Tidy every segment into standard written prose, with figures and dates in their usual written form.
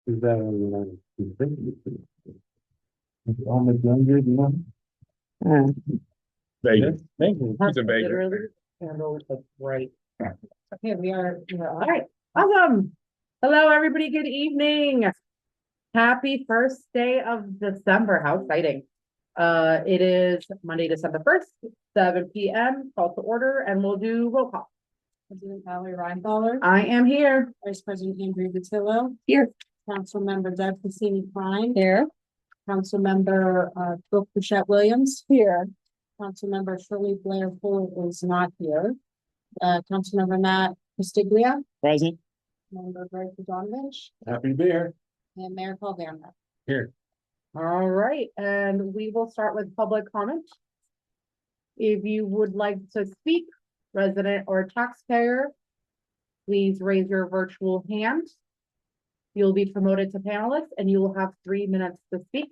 Is that on the younger, you know? Vegas. He's a Vegas. Literally handle the right. Okay, we are all right. Awesome. Hello, everybody. Good evening. Happy first day of December. How exciting. It is Monday, December 1st, 7 p.m. Call to order, and we'll do roll call. President Valerie Reinballer. I am here. Vice President Andrew Batillo. Here. Councilmember Doug Cassini Prime. Here. Councilmember Brooke Bouchette Williams. Here. Councilmember Shirley Blair Fuller is not here. Councilmember Matt Castiglia. Present. Member Greg Donovich. Happy to be here. And Mayor Paul Vanna. Here. All right, and we will start with public comment. If you would like to speak, resident or taxpayer, please raise your virtual hand. You'll be promoted to panelist and you will have 3 minutes to speak.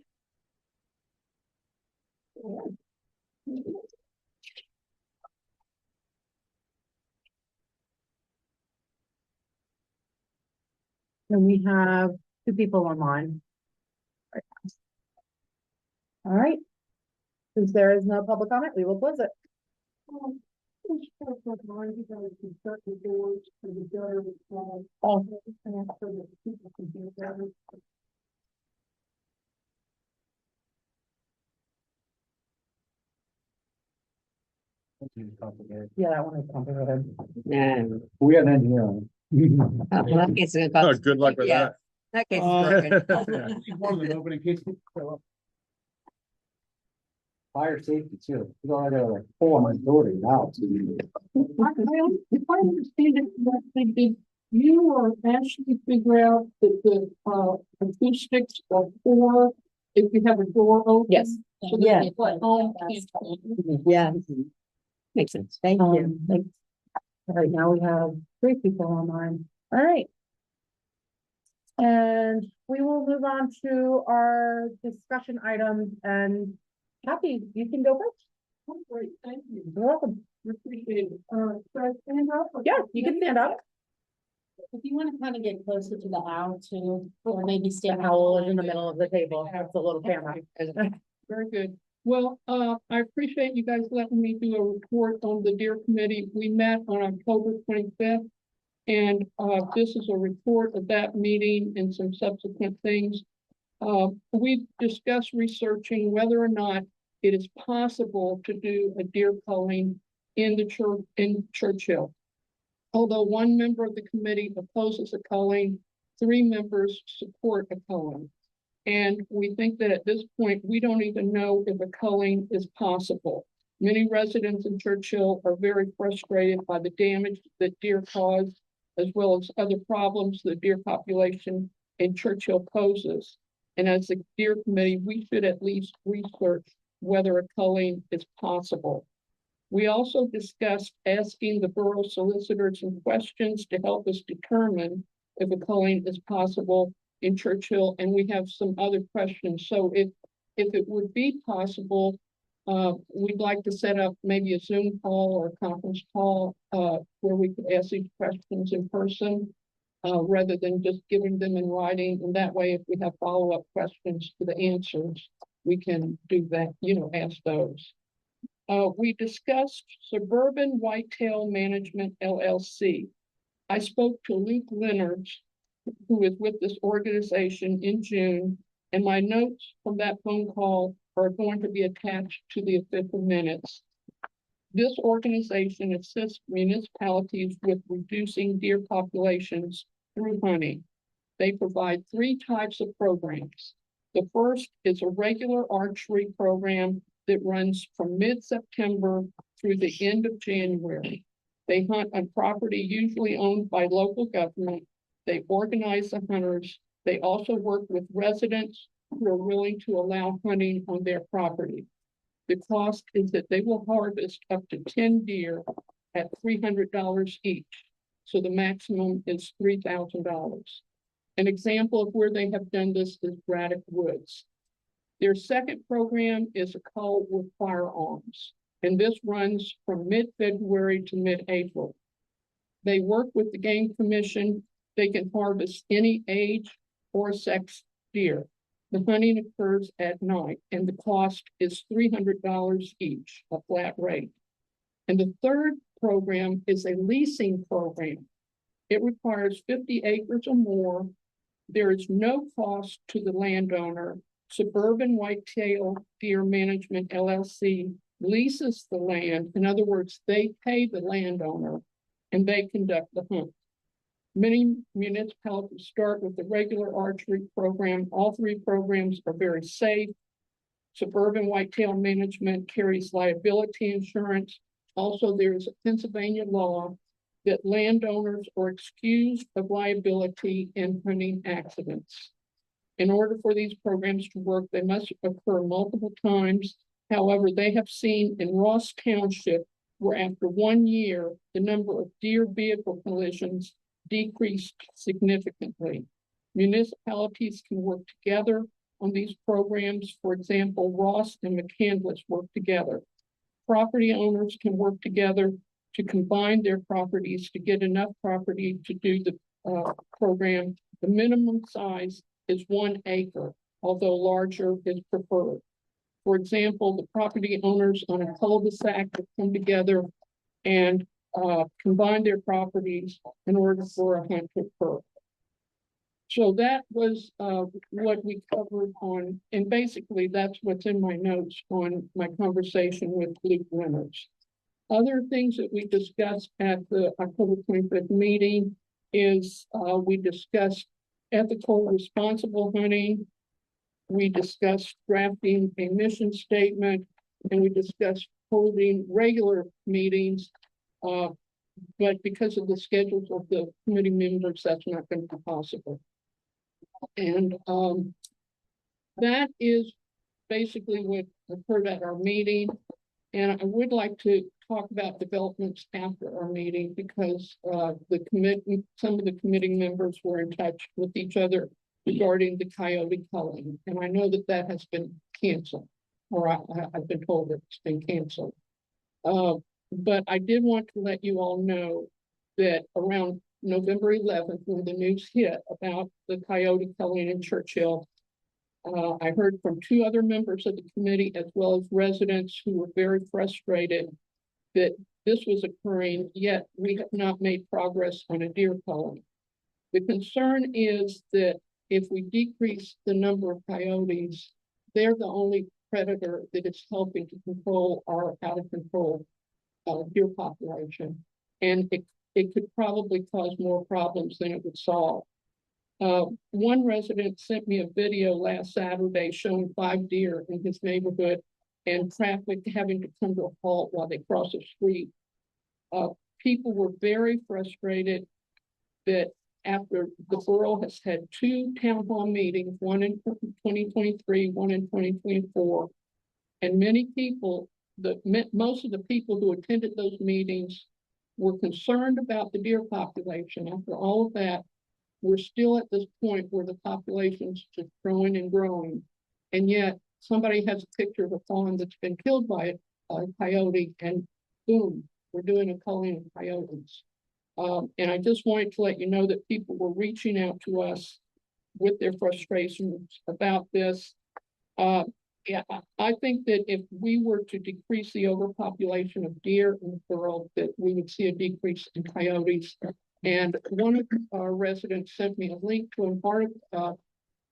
And we have 2 people online. All right. Since there is no public comment, we will close it. Yeah, that one is complicated. Yeah. We had an engineer on. Well, that case is Oh, good luck with Yeah. that. That case is broken. One of the opening cases. Fire safety too. We don't have like 400 buildings now. If I understand it correctly, did you or Ashley figure out that the acoustics are poor if you have a door open? Yes. So that Yeah. the home can't- Yeah. Makes sense. Thank you. Thanks. All right, now we have 3 people online. All right. And we will move on to our discussion items, and Kathy, you can go first. Oh, great, thank you. You're welcome. Appreciate it. Should I stand up? or- Yeah, you can stand up. If you want to kind of get closer to the owl too, or maybe The stand. owl is in the middle of the table. That's a little camera. Very good. Well, I appreciate you guys letting me do a report on the Deer Committee. We met on October 25th. And this is a report of that meeting and some subsequent things. We discussed researching whether or not it is possible to do a deer culling in the church in Churchill. Although one member of the committee opposes a culling, 3 members support a culling. And we think that at this point, we don't even know if a culling is possible. Many residents in Churchill are very frustrated by the damage that deer cause, as well as other problems the deer population in Churchill poses. And as the Deer Committee, we should at least research whether a culling is possible. We also discussed asking the borough solicitors some questions to help us determine if a culling is possible in Churchill, and we have some other questions. So if it would be possible, we'd like to set up maybe a Zoom call or a conference call where we could ask these questions in person rather than just giving them in writing. And that way, if we have follow-up questions to the answers, we can do that, ask those. We discussed Suburban Whitetail Management LLC. I spoke to Luke Leonards, who is with this organization in June, and my notes from that phone call are going to be attached to the official minutes. This organization assists municipalities with reducing deer populations through hunting. They provide 3 types of programs. The first is a regular archery program that runs from mid-September through the end of January. They hunt on property usually owned by local government. They organize the hunters. They also work with residents who are willing to allow hunting on their property. The cost is that they will harvest up to 10 deer at $300 each. So the maximum is $3,000. An example of where they have done this is Braddock Woods. Their second program is a Cull with Firearms, and this runs from mid-February to mid-April. They work with the Game Commission. They can harvest any age or sex deer. The hunting occurs at night and the cost is $300 each, a flat rate. And the third program is a leasing program. It requires 50 acres or more. There is no cost to the landowner. Suburban Whitetail Deer Management LLC leases the land. In other words, they pay the landowner and they conduct the hunt. Many municipalities start with the regular archery program. All three programs are very safe. Suburban Whitetail Management carries liability insurance. Also, there is a Pennsylvania law that landowners are excused of liability in hunting accidents. In order for these programs to work, they must occur multiple times. However, they have seen in Ross Township, where after 1 year, the number of deer vehicle collisions decreased significantly. Municipalities can work together on these programs. For example, Ross and McCandless work together. Property owners can work together to combine their properties to get enough property to do the program. The minimum size is 1 acre, although larger is preferred. For example, the property owners on a cul-de-sac would come together and combine their properties in order for a hunt to occur. So that was what we covered on, and basically that's what's in my notes on my conversation with Luke Reynolds. Other things that we discussed at the October 25th meeting is we discussed ethical, responsible hunting. We discussed drafting a mission statement, and we discussed holding regular meetings. But because of the schedules of the committee members, that's not going to be possible. And that is basically what occurred at our meeting. And I would like to talk about developments after our meeting because some of the committee members were in touch with each other regarding the coyote culling. And I know that that has been canceled, or I've been told that it's been canceled. But I did want to let you all know that around November 11th, when the news hit about the coyote culling in Churchill, I heard from 2 other members of the committee, as well as residents who were very frustrated that this was occurring, yet we have not made progress on a deer culling. The concern is that if we decrease the number of coyotes, they're the only predator that is helping to control our out of control deer population. And it could probably cause more problems than it would solve. One resident sent me a video last Saturday showing 5 deer in his neighborhood and traffic having to come to a halt while they cross a street. People were very frustrated that after the borough has had 2 town hall meetings, one in 2023, one in 2024, and many people, most of the people who attended those meetings were concerned about the deer population. After all of that, we're still at this point where the population's just growing and growing. And yet somebody has a picture of a fawn that's been killed by a coyote, and boom, we're doing a culling of coyotes. And I just wanted to let you know that people were reaching out to us with their frustrations about this. Yeah, I think that if we were to decrease the overpopulation of deer in the world, that we would see a decrease in coyotes. And one of our residents sent me a link to a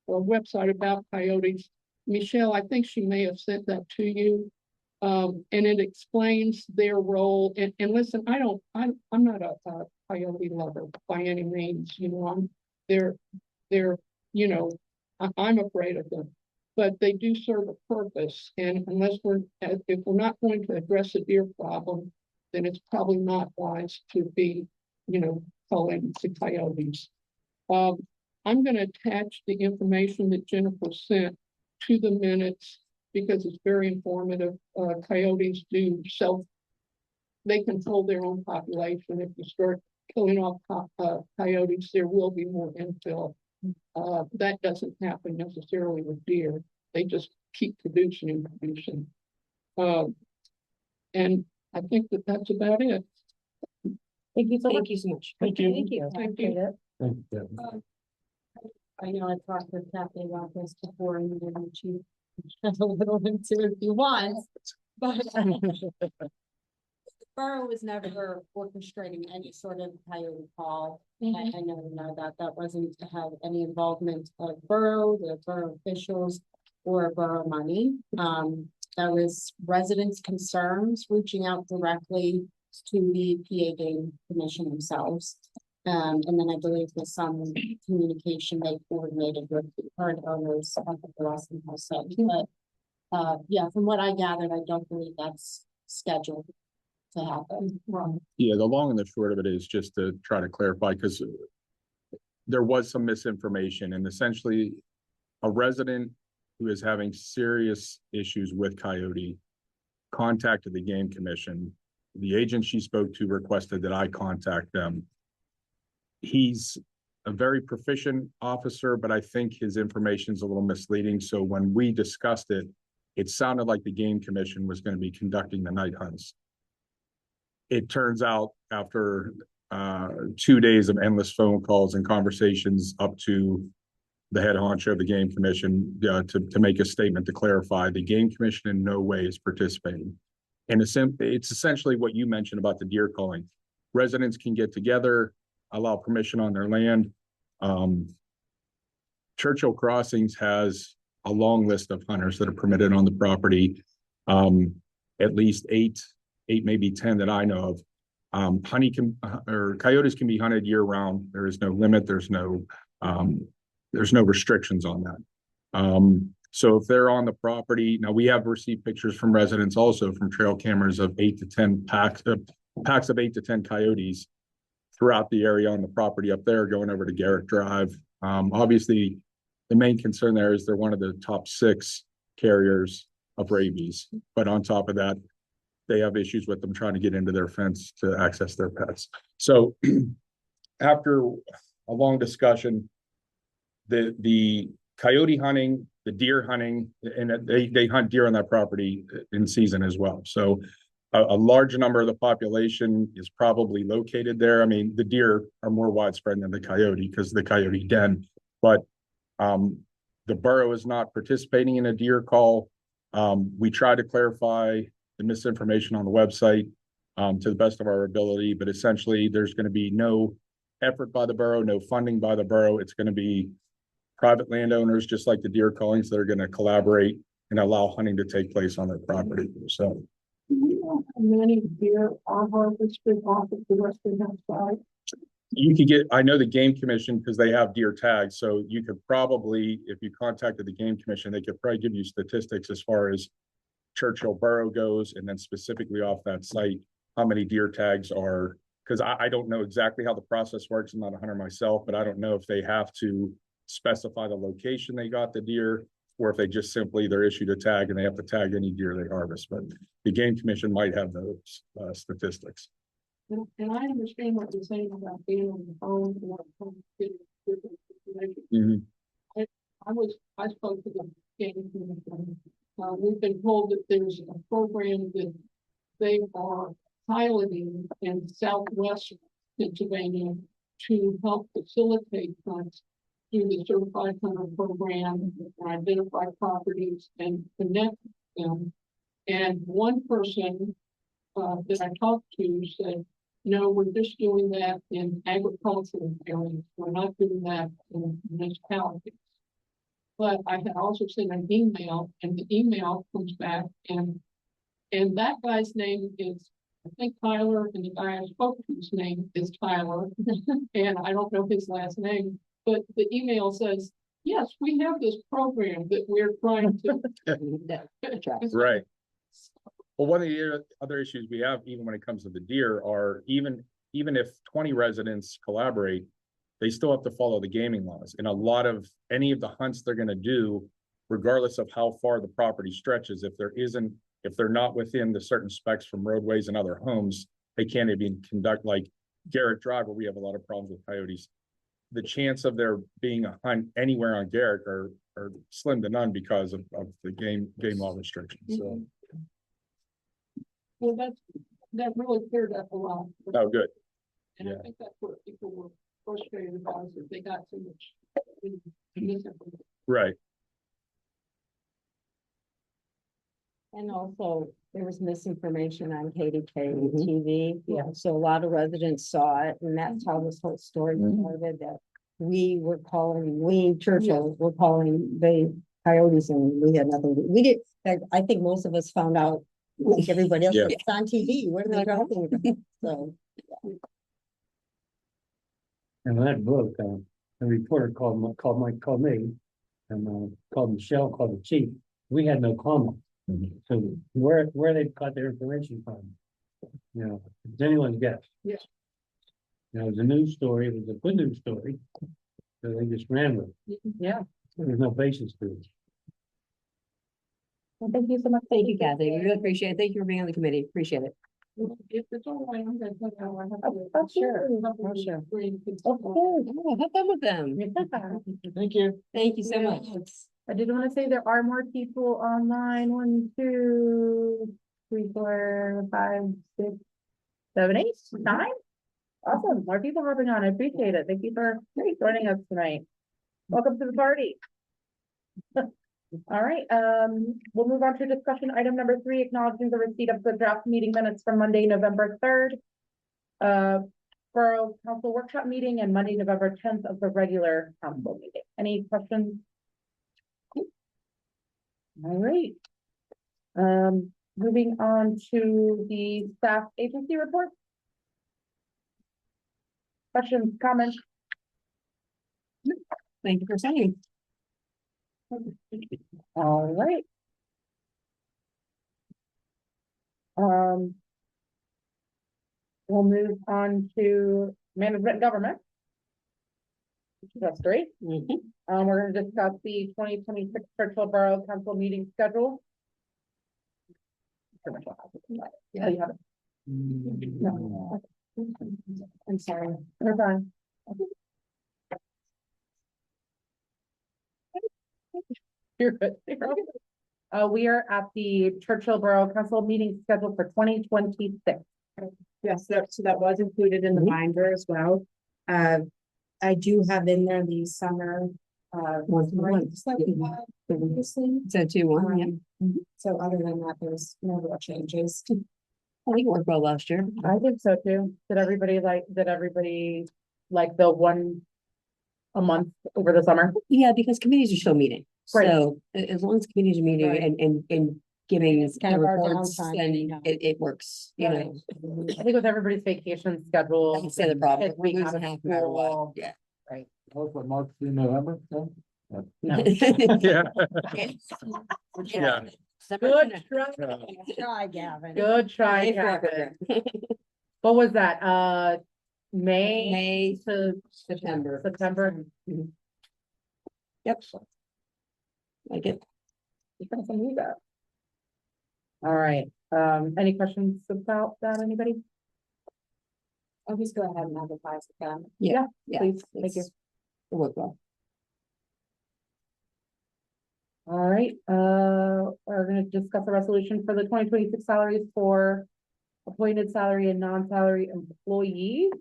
website about coyotes. Michelle, I think she may have sent that to you. And it explains their role. And listen, I'm not a coyote lover by any means. You know, they're you know, I'm afraid of them. But they do serve a purpose, and if we're not going to address the deer problem, then it's probably not wise to be, you know, culling the coyotes. I'm going to attach the information that Jennifer sent to the minutes because it's very informative. Coyotes they control their own population. If you start killing off coyotes, there will be more infill. That doesn't happen necessarily with deer. They just keep producing and producing. And I think that that's about it. Thank you so much. Thank you. Thank you. Thank you. Thank you. I know I talked with Kathy about this before and then she has a little into it if you want, but the borough was never orchestrating any sort of coyote call. I never know that that wasn't to have any involvement of the borough officials or borough money. That was residents' concerns reaching out directly to the PA Game Commission themselves. And then I believe with some communication they coordinated with the current owners of the Boston House site. But yeah, from what I gathered, I don't believe that's scheduled to happen. Right. Yeah, the long and the short of it is just to try to clarify, because there was some misinformation, and essentially a resident who is having serious issues with coyote contacted the game commission. The agent she spoke to requested that I contact them. He's a very proficient officer, but I think his information is a little misleading. So when we discussed it, it sounded like the game commission was going to be conducting the night hunts. It turns out after 2 days of endless phone calls and conversations up to the head honcho of the game commission to make a statement to clarify, the game commission in no way is participating. And it's essentially what you mentioned about the deer calling. Residents can get together, allow permission on their land. Churchill Crossings has a long list of hunters that are permitted on the property. At least eight, maybe 10 that I know of. Coyotes can be hunted year round. There is no limit. There's no restrictions on that. So if they're on the property, now we have received pictures from residents also from trail cameras of 8 to 10 packs of 8 to 10 coyotes throughout the area on the property up there going over to Garrett Drive. Obviously, the main concern there is they're one of the top 6 carriers of rabies. But on top of that, they have issues with them trying to get into their fence to access their pets. So after a long discussion, the coyote hunting, the deer hunting, and they hunt deer on that property in season as well. So a large number of the population is probably located there. I mean, the deer are more widespread than the coyote because of the coyote den, but the borough is not participating in a deer call. We try to clarify the misinformation on the website to the best of our ability, but essentially there's going to be no effort by the borough, no funding by the borough. It's going to be private landowners, just like the deer callings, that are going to collaborate and allow hunting to take place on their property. So We don't have many deer are harvested off of the Western House side. you could get, I know the game commission, because they have deer tags. So you could probably, if you contacted the game commission, they could probably give you statistics as far as Churchill Borough goes, and then specifically off that site, how many deer tags are, because I don't know exactly how the process works. I'm not a hunter myself, but I don't know if they have to specify the location they got the deer, or if they just simply, they're issued a tag and they have to tag any deer they harvest. But the game commission might have those statistics. And I understand what you're saying about being on the phone or getting different information. I spoke to the game commission. We've been told that there's a program that they are piloting in Southwest Pennsylvania to help facilitate hunts through the Certified Hunter Program and identify properties and connect them. And one person that I talked to said, no, we're just doing that in agricultural areas. We're not doing that in municipalities. But I had also sent an email, and the email comes back, and that guy's name is, I think, Tyler, and the guy I spoke to's name is Tyler, and I don't know his last name, but the email says, yes, we have this program that we're trying to. Right. Well, one of the other issues we have, even when it comes to the deer, are even if 20 residents collaborate, they still have to follow the gaming laws. And a lot of any of the hunts they're going to do, regardless of how far the property stretches, if they're not within the certain specs from roadways and other homes, they can't even conduct, like Garrett Drive, where we have a lot of problems with coyotes. The chance of there being a hunt anywhere on Garrett are slim to none because of the game law restrictions. So. Well, that really cleared up a lot. Oh, good. And Yeah. I think that's what people were frustrated about, is that they got so much Right. And also, there was misinformation on KDK Mhm. TV. Yeah. So a lot of residents saw it, and that's how this whole story Mhm. started, that we Churchill were calling the coyotes, and we had nothing, we did, I think most of us found out, like everybody else, Yeah. it's on TV, what are they talking about? So, And when that broke, the reporter called me, and called Michelle, called the chief. We had no comment. So where they got their information from? You know, it's anyone's guess. Yeah. You know, it was a news story, it was a good news story. So they just ran with it. Yeah. There's no basis to it. Well, thank you so much. thank you, Kathy, we really appreciate it, thank you for being on the committee, appreciate it. If it's all right, I'm gonna put out, I have to- Oh, sure. Oh, sure. Of course. Oh, have fun with them, Thank you. thank you so Yeah. much. I did want to say there are more people online. 1, 2, 3, 4, 5, 6, 7, 8, 9. Awesome. More people hopping on. I appreciate it. Thank you for joining us tonight. Welcome to the party. All right, we'll move on to discussion item number 3, acknowledging the receipt of the draft meeting minutes from Monday, November 3rd. Borough Council Workshop meeting and Monday, November 10th of the regular council meeting. Any questions? All right. Moving on to the staff agency report. Questions, comments? Thank you for saying. All right. We'll move on to management and government. That's great. Mhm. We're gonna discuss the 2026 Churchill Borough Council meeting schedule. Yeah, you have it. No. I'm sorry. You're fine. You're good. We are at the Churchill Borough Council meeting scheduled for 2026. Yes, so that was included in the Mhm. binder as well. I do have in there the summer, rights that we had previously. So 2-1, yeah, So other than that, there's no real changes. I think it worked well last year. I think so too. Did everybody like the one a month over the summer? Yeah, because committees are still meeting, Right. so as long as committees are meeting Right. and giving It's kind the of our reports, downtime, then you know. it works, you Right. know. I think with everybody's vacation schedule. That's the other problem, kids we're being out losing of half no matter what, school, yeah. Right. Hope for March through November, so. No. Yeah. Yeah. Good try. Try, Gavin. Good try, Hey, Gavin. forever. What was that? May May, to September. September? Yep. Like it. You can send me that. All right, any questions about that, anybody? I'll just go ahead and advertise again. Yeah, Please, thank you. it's- It worked well. All right, we're gonna discuss a resolution for the 2026 salaries for appointed salary and non-salary employees.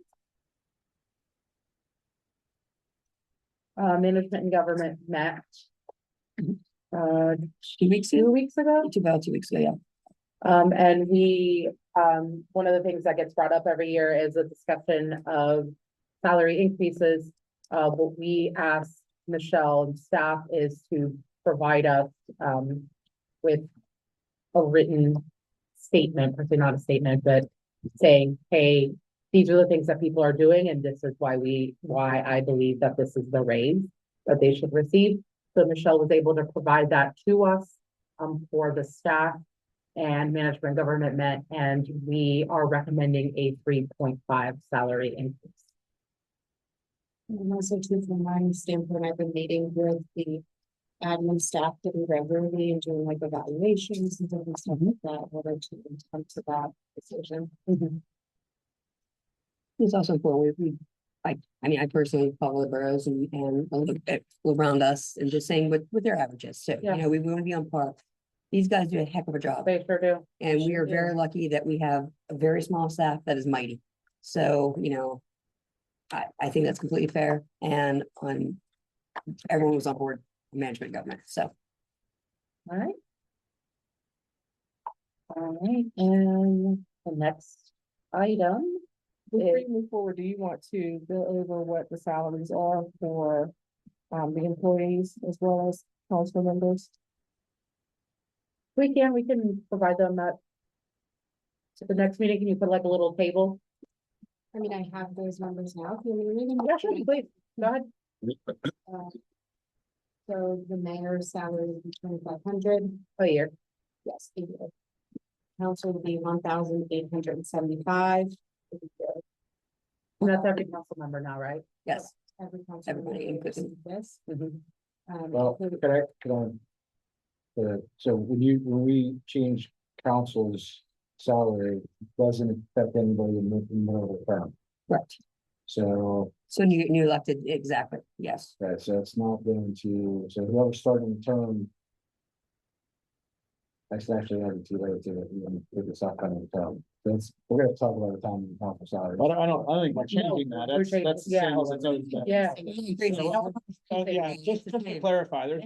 Management and government met. Mhm. 2 2 weeks ago, weeks ago. about 2 weeks ago, yeah. And one of the things that gets brought up every year is a discussion of salary increases. What we asked Michelle and staff is to provide us, with a written statement, or say not a statement, but saying, hey, these are the things that people are doing, and this is why I believe that this is the raise that they should receive. So Michelle was able to provide that to us, for the staff, and management government met, and we are recommending a 3.5 salary increase. And also too, from my standpoint, I've been meeting with the admin staff pretty regularly and doing like evaluations and different stuff like that, whether to come to that decision. It's also important, I personally follow the boroughs and look at around us and just saying what their averages, so, Yeah. you know, we want to be on par. These guys do a heck of a job, They sure do. and we sure are do. very lucky that we have a very small staff that is mighty. So, you know, I think that's completely fair, and on everyone was on board, management government, so. All right. All right, and the next item. Before you move forward, do you want to go over what the salaries are for the employees as well as council members? We can provide them that. To the next meeting, can you put like a little table? I mean, I have those numbers now. If you want me to read them? Yeah, sure, please, go ahead. Uh, So the mayor's salary would be 2,500, A year. yes, a year. Council would be 1,875. And that's every council member now, right? Yes. Every council. Everybody member included. receives this. Mhm. Well, so when we change council's salary, it doesn't affect anybody in the middle of the term. Right. So, So you elected, exactly, yes. so it's not going to, so whoever's starting the term. That's actually added too late to, with this upcoming term. That's, we're gonna talk about the time in council salary. But I don't think we're changing that. We're changing- That's the yeah. same as it's always been. Yeah. Yeah, just to clarify, there's,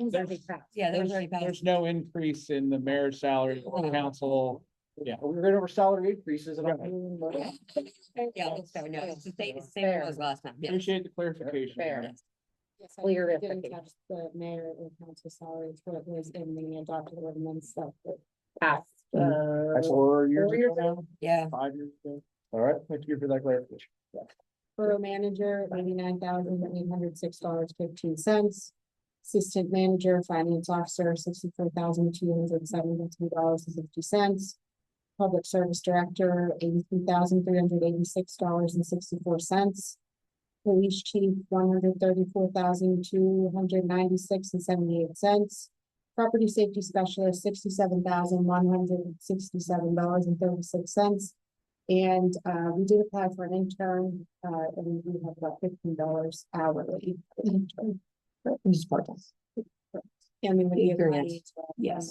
Yeah, that was already there's passed. no increase in the mayor's salary or council. Yeah. We're going over salary increases and. Yeah, let's go, no, it's the same as last time, yeah. Appreciate the clarification. Fair. Yes. Yes, I Clear didn't efficacy. touch the mayor or council salaries, what was in the adopted ordinance stuff. Past, That's 4 years 4 years ago now, Yeah, 5 years ago. All right, thank you for that clarification. Borough manager, $89,806.15. Assistant manager, finance officer, $64,272.50. Public service director, $83,386.64. Police chief, $134,296.78. Property safety specialist, $67,167.36. And we did apply for an intern, and we have about $15 hourly. for the intern. this is part-time. And we would give Experience. money to, Yes.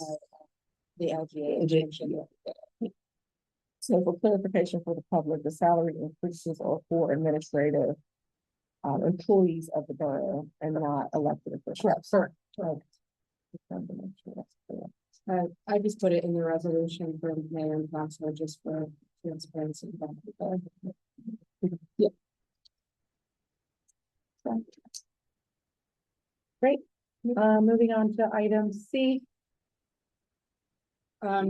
The LGA. LGA. So for clarification for the public, the salary increases are for administrative employees of the borough and not elected officials. correct. I just put it in the resolution for mayor and council just for transparency. Yeah. Moving on to item C.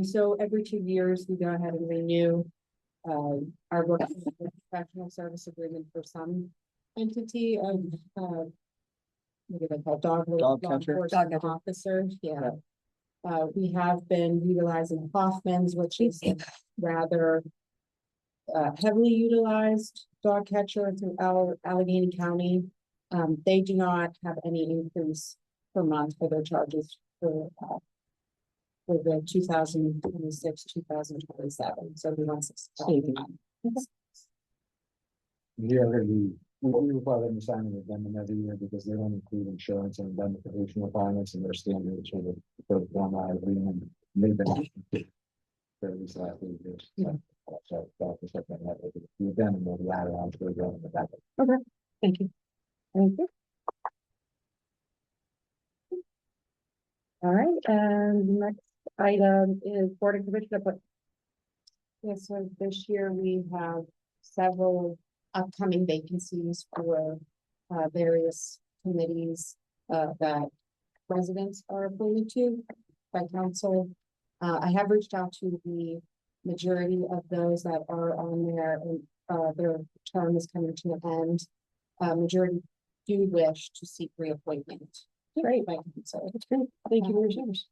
So every 2 years, we go ahead and renew our work professional service agreement for some entity of what do they call dog Dog law catcher. enforcement Dog catcher. officers, yeah. We have been utilizing Hoffman's, which is a rather heavily utilized dog catcher through Allegheny County. They do not have any increase per month for their charges for the 2026, 2027, so we want 16. We are gonna be, we require them to sign an addendum every year because they don't include insurance and indemnification requirements and their standards for one eye agreement. They've been. For these last 8 years. So that's just like that. The addendum will be added on to the agreement. Thank you. Thank you. All right, and the next item is board and commission appointment. Yeah, so this year we have several upcoming vacancies for various committees that residents are appointed to by council. I have reached out to the majority of those that are on there and their term is coming to an end. Majority do wish to seek reappointment. Great, by council. That's great. Thank you very much.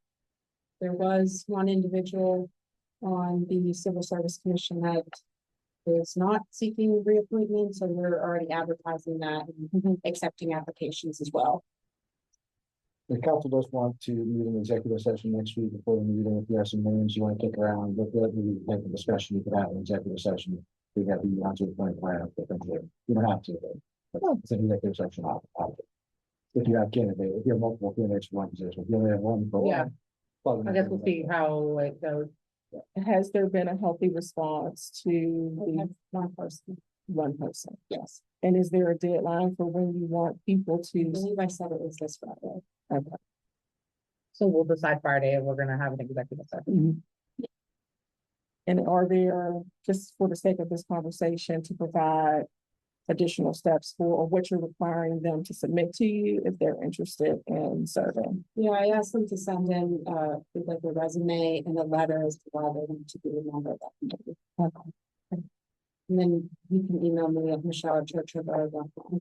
There was one individual on the Civil Service Commission that is not seeking reappointment, so we're already advertising that and accepting applications as well. The council does want to meet an executive session next week before the meeting. If you have some names you want to kick around, but we have a discussion, you could have an executive session. We have you want to appoint plan, you don't have to, but it's an executive session. If you have candidates, if you have multiple candidates for one position, if you only have one for Yeah. one. I guess we'll see how it goes. Has there been a healthy response to We have one person. one person. Yes, And is there a deadline for when you want people I to? believe I said it was this Friday. Okay. So we'll decide Friday and we're gonna have an executive session. And are there, just for the sake of this conversation, to provide additional steps for, or what you're requiring them to submit to you if they're interested in serving? Yeah, I asked them to send in, with like a resume and a letter as to why they want to be a member of that committee. Okay. And then you can email me at michelle@churchofborough.com.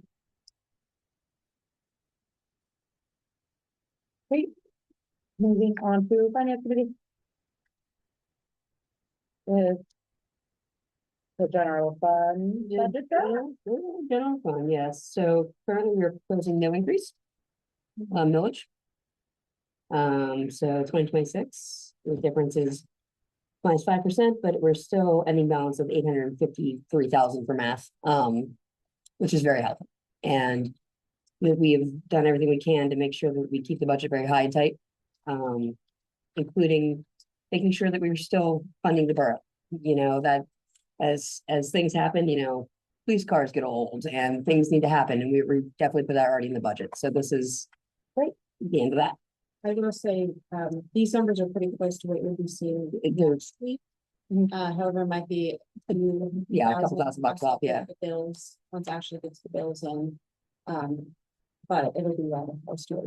Great. Moving on to finance committee. Is the general fund Yeah, budget go? General fund, yes. So currently we're proposing no increase. Millage. So 2026, the difference is minus 5%, but we're still ending balance of 853,000 for math, which is very healthy. And we have done everything we can to make sure that we keep the budget very high and tight, including making sure that we're still funding the borough. You know, that as things happen, you know, police cars get old and things need to happen, and we definitely put that already in the budget. So this is Great. the end of that. I will say, these numbers are pretty close to what you'll be seeing next week. However, it might be. Yeah, a couple thousand bucks off, yeah. The bills, once actually gets the bills in. But it'll be rather close to it.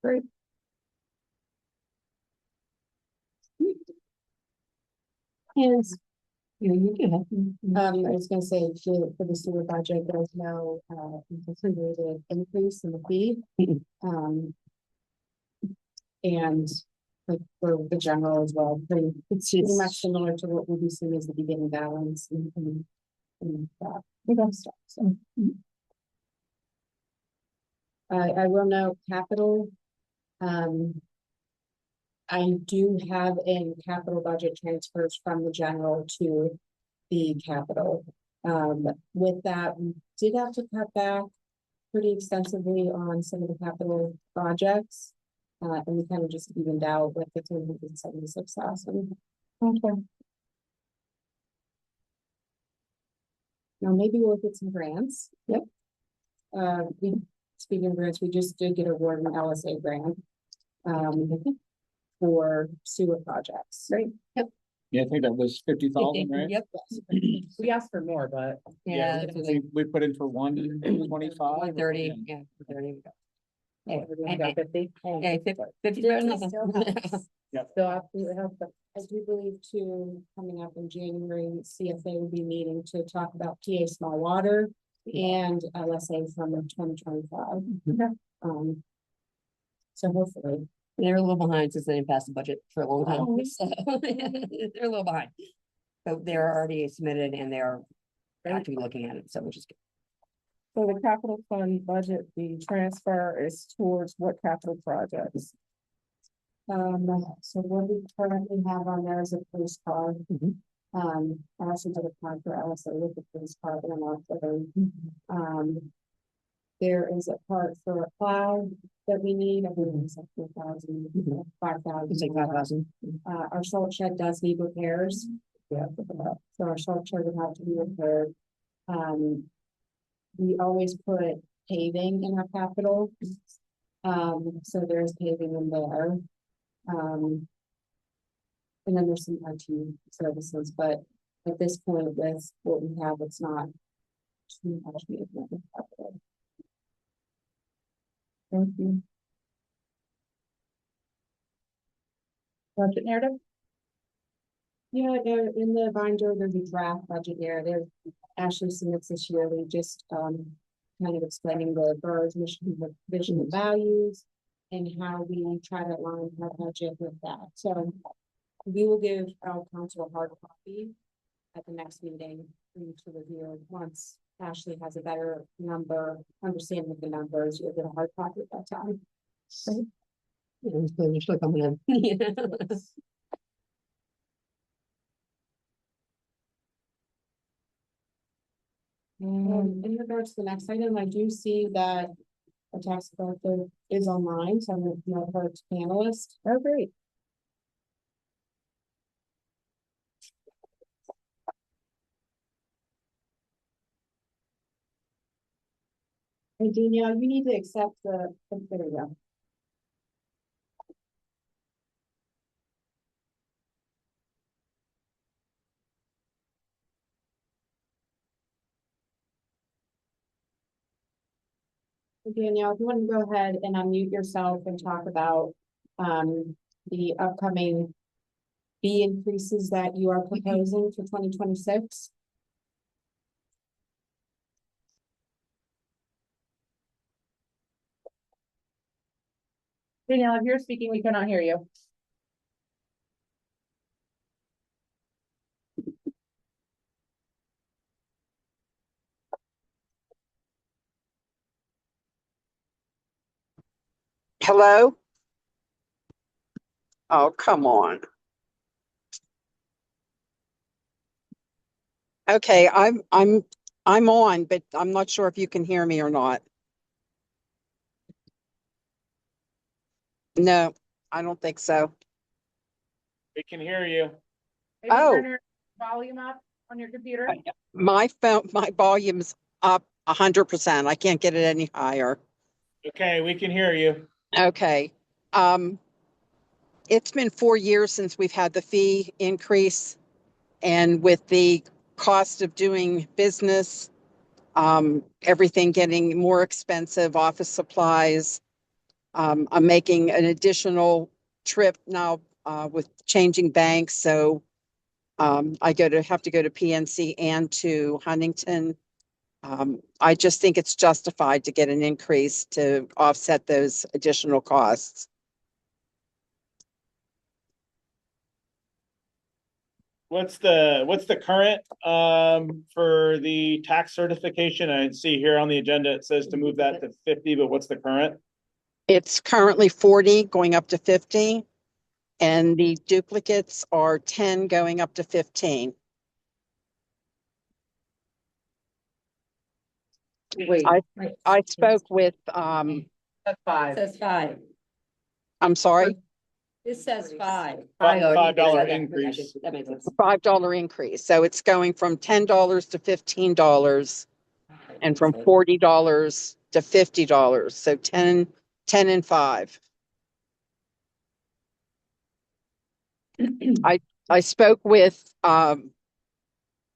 Great. And you can help. I was gonna say, for the sewer budget, there's no, anticipated increase in the fee. And like for the general as well, it's pretty much similar to what we'll be seeing as the beginning balance and that. Stuff, so. I will note capital. I do have in capital budget transfers from the general to the capital. With that, we did have to cut back pretty extensively on some of the capital projects. And we kind of just evened out with the 276,000. Okay. Now maybe we'll get some grants. Yep. Speaking of grants, we just did get awarded an LSA grant. For sewer projects. Great. Yeah, I think that was 50,000, right? Yep. We asked for more, but Yeah. We put in for 125. 130, yeah, 30. Yeah, we got 50. yeah, 50 better than nothing. Still absolutely helps. I do believe too, coming up in January, CFA will be meeting to talk about PA small water and LSA from 2025. So hopefully. They're a little behind since they didn't pass the budget for a long time. So they're a little behind. But they're already submitted and they're actually looking at it, so which is good. So the capital fund budget, the transfer is towards what capital projects? So what we currently have on there is a police car. Mhm. I also did a plan for LSA with the police car and also, there is a part for a plow that we need. I believe it's like 4,000, 5,000. It's like 5,000. Our salt shed does need repairs. Yeah. So our salt shed would have to be repaired. We always put paving in our capital. So there's paving in there. And then there's some IT services, but at this point with what we have, it's not too much movement in capital. Thank you. Budget narrative? Yeah, there in the binder, there's a draft budget narrative. Ashley submits this yearly, just kind of explaining the borough's mission, vision, and values, and how we try to align our budget with that. So we will give our council a hard copy at the next meeting for you to review. Once Ashley has a better understanding of the numbers, you'll get a hard copy at that time. You know, so they're still coming in. You know? In regards to the next item, I do see that a tax collector is online, so I'm going to promote her to panelist. Oh, great. Hey, Danielle, you need to accept there you go. Danielle, if you want to go ahead and unmute yourself and talk about the upcoming fee increases that you are proposing for 2026. Danielle, if you're speaking, we cannot hear you. Hello? Oh, come on. Okay, I'm on, but I'm not sure if you can hear me or not. No, I don't think so. We can hear you. Maybe Oh. turn your volume up on your computer. My phone, my volume's up 100%. I can't get it any higher. Okay, we can hear you. Okay. It's been 4 years since we've had the fee increase, and with the cost of doing business, everything getting more expensive, office supplies. I'm making an additional trip now with changing banks, so I have to go to PNC and to Huntington. I just think it's justified to get an increase to offset those additional costs. What's the current for the tax certification? I see here on the agenda it says to move that to 50, but what's the current? It's currently 40 going up to 50, and the duplicates are 10 going up to 15. Wait, I spoke with that's 5. Says 5. I'm sorry, It says 5. $5 increase. That makes sense. $5 increase. So it's going from $10 to $15 and from $40 to $50. So 10 and 5. I spoke with a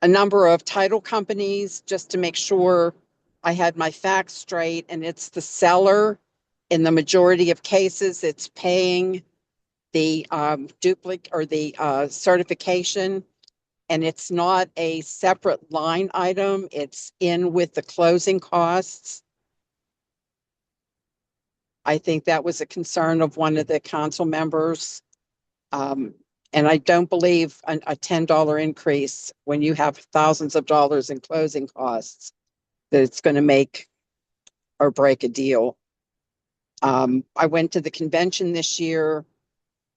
number of title companies just to make sure I had my facts straight, and it's the seller in the majority of cases. It's paying the duplicate or the certification, and it's not a separate line item. It's in with the closing costs. I think that was a concern of one of the council members. And I don't believe a $10 increase when you have thousands of dollars in closing costs, that it's going to make or break a deal. I went to the convention this year,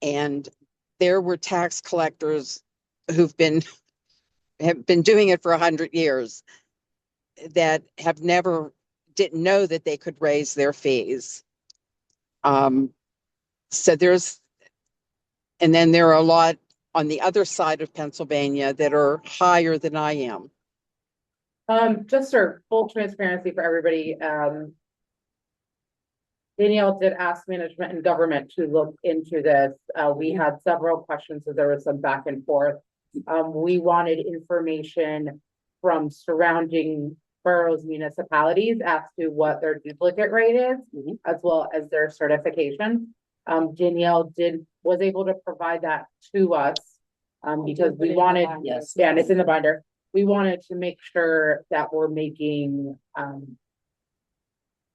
and there were tax collectors who've have been doing it for 100 years that didn't know that they could raise their fees. And then there are a lot on the other side of Pennsylvania that are higher than I am. Just for full transparency for everybody, Danielle did ask management and government to look into this. We had several questions, so there was some back and forth. We wanted information from surrounding boroughs, municipalities as to what their duplicate rate is, as well as their certification. Danielle was able to provide that to us, because we wanted, Yes. yeah, and it's in the binder. We wanted to make sure that we're making,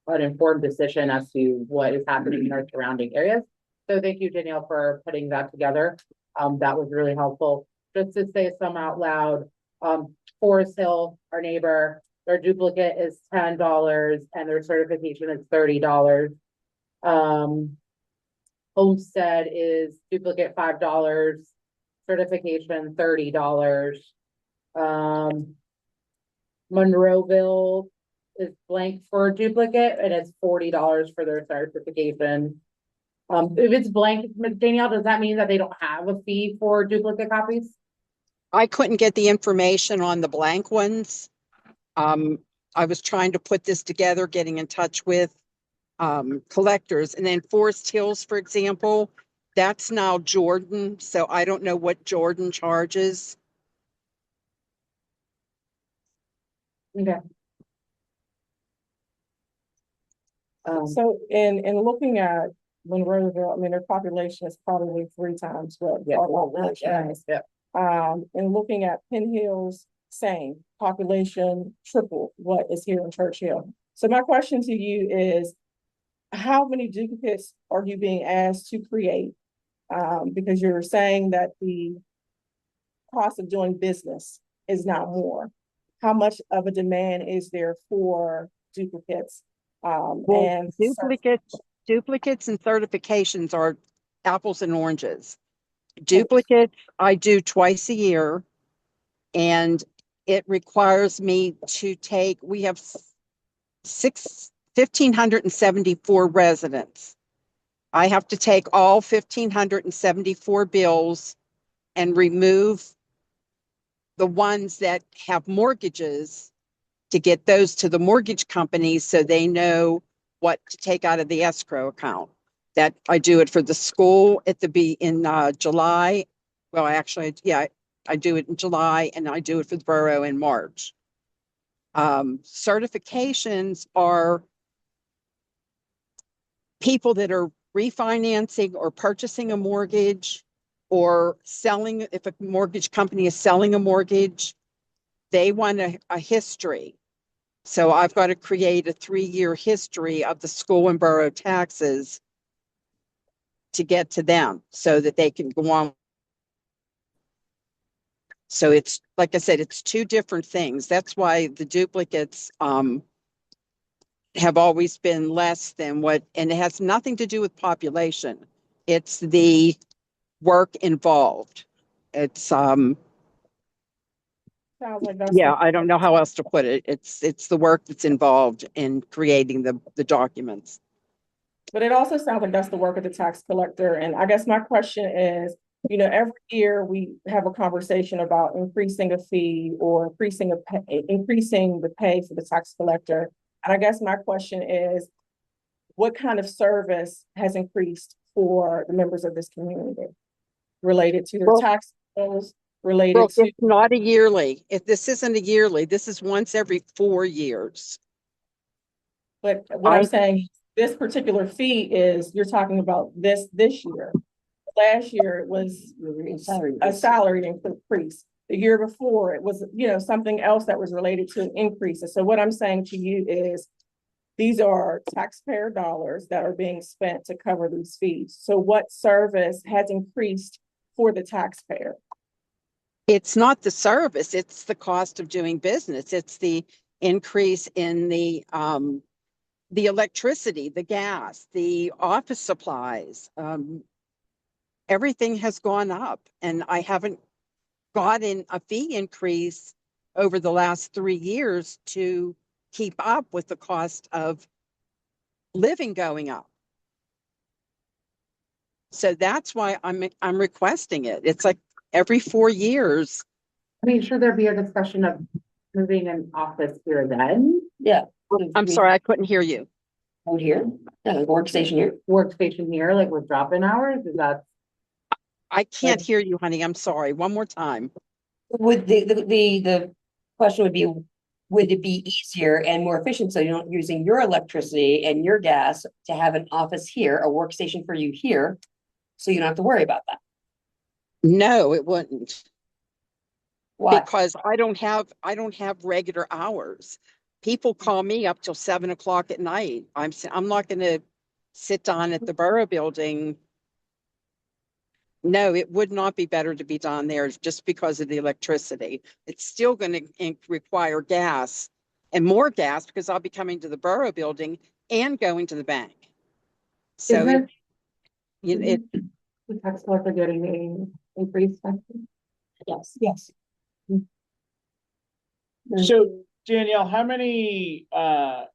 an informed decision as to what is happening in our surrounding areas. So thank you, Danielle, for putting that together. That was really helpful. Just to say some out loud, Forest Hill, our neighbor, their duplicate is $10 and their certification is $30. Homestead is duplicate $5, certification $30. Monroeville is blank for a duplicate and it's $40 for their certification. If it's blank, Danielle, does that mean that they don't have a fee for duplicate copies? I couldn't get the information on the blank ones. I was trying to put this together, getting in touch with collectors. And then Forest Hills, for example, that's now Jordan. So I don't know what Jordan charges. Okay. So in looking at Monroeville, I mean, their population is probably 3 times what. Yeah, our well, population is. yeah. And looking at Penn Hills, same population, triple what is here in Churchill. So my question to you is, how many duplicates are you being asked to create? Because you're saying that the cost of doing business is now more. How much of a demand is there for duplicates? Well, And duplicates and certifications are apples and oranges. Duplicates, I do twice a year. And it requires me to take, we have 1,574 residents. I have to take all 1,574 bills and remove the ones that have mortgages to get those to the mortgage companies so they know what to take out of the escrow account. That I do it for the school at in July. Well, actually, yeah, I do it in July and I do it for the borough in March. Certifications are people that are refinancing or purchasing a mortgage or selling. If a mortgage company is selling a mortgage, they want a history. So I've got to create a 3-year history of the school and borough taxes to get to them so that they can go on. So it's, like I said, it's 2 different things. That's why the duplicates have always been less than what, and it has nothing to do with population. It's the work involved. It's sounds like that's yeah, I don't know how else to put it. It's the work that's involved in creating the documents. But it also sounds like that's the work of the tax collector. And I guess my question is, you know, every year we have a conversation about increasing a fee or increasing the pay for the tax collector. And I guess my question is, what kind of service has increased for the members of this community related to their tax bills, related Well, to? it's not a yearly. If this isn't a yearly, this is once every 4 years. But what I'm saying, this particular fee is, you're talking about this year. Last year it was a salary increase. The year before it was, you know, something else that was related to an increase. And so what I'm saying to you is, these are taxpayer dollars that are being spent to cover these fees. So what service has increased for the taxpayer? It's not the service, it's the cost of doing business. It's the increase in the electricity, the gas, the office supplies. Everything has gone up, and I haven't gotten a fee increase over the last 3 years to keep up with the cost of living going up. So that's why I'm requesting it. It's like every 4 years. I mean, should there be a discussion of moving an office here then? Yeah. I'm sorry, I couldn't hear you. Out here, workstation here. Workstation here, like with drop-in hours, is that? I can't hear you, honey. I'm sorry. One more time. Would the question would be, would it be easier and more efficient, so you're not using your electricity and your gas, to have an office here, a workstation for you here, so you don't have to worry about that? No, it wouldn't. Why? Because I don't have regular hours. People call me up till 7 o'clock at night. I'm not going to sit down at the borough building. No, it would not be better to be down there just because of the electricity. It's still going to require gas and more gas, because I'll be coming to the borough building and going to the bank. So The tax collector getting an increase? Yes. Yes. So Danielle, how many of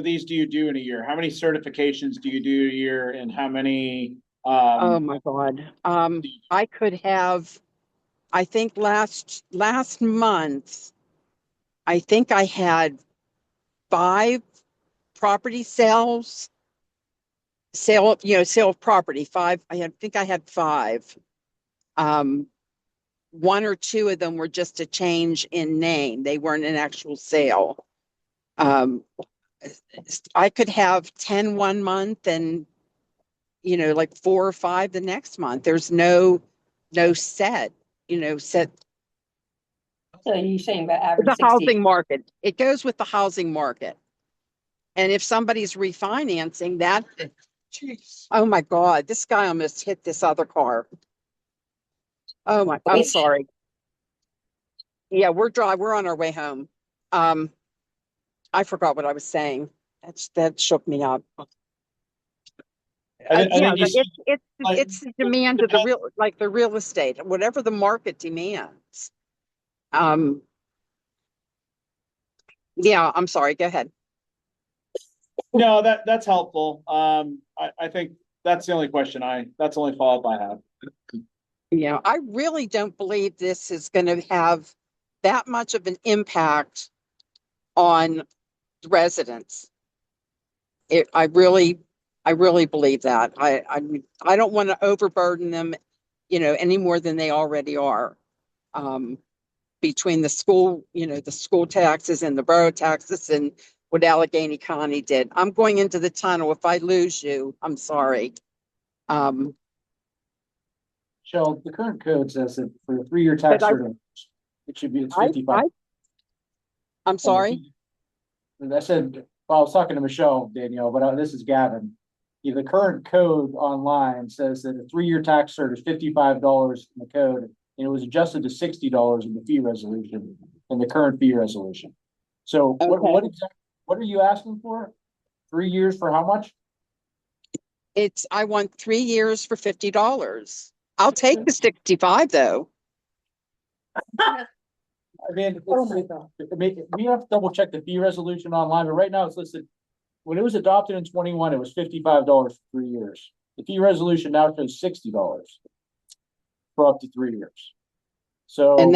these do you do in a year? How many certifications do you do a year, and how many? Oh my God. I could have, I think last month, I think I had 5 property sales. Sale of property, 5. I had 5. 1 or 2 of them were just a change in name. They weren't an actual sale. I could have 10 one month and, like 4 or 5 the next month. There's no set, set. So you're saying about average The 60? housing market. It goes with the housing market. And if somebody's refinancing that, oh my God, this guy almost hit this other car. Oh my, I'm sorry. Yeah, we're on our way home. I forgot what I was saying. That shook me up. I Yeah, think you said, like- it's the demand of the real estate, whatever the market demands. Yeah, I'm sorry, go ahead. no, that's helpful. I think that's the only that's the only follow-up I have. Yeah, I really don't believe this is going to have that much of an impact on residents. I really believe that. I don't want to overburden them, any more than they already are. Between the school, the school taxes and the borough taxes and what Allegheny County did. I'm going into the tunnel. If I lose you, I'm sorry. Michelle, the current code says that for a 3-year tax But certificate, it should be, it's 55. I'm sorry. And I said, well, I was talking to Michelle, Danielle, but this is Gavin. Yeah, the current code online says that a 3-year tax cert is $55 in the code, and it was adjusted to $60 in the fee resolution, in the current fee resolution. So what exactly, what are you asking for? 3 years for how much? I want 3 years for $50. I'll take the 65 though. I mean, Oh my God. I mean, we have to double check the fee resolution online, but right now it's listed. When it was adopted in 21, it was $55 for 3 years. The fee resolution now shows $60 for up to 3 years. So. And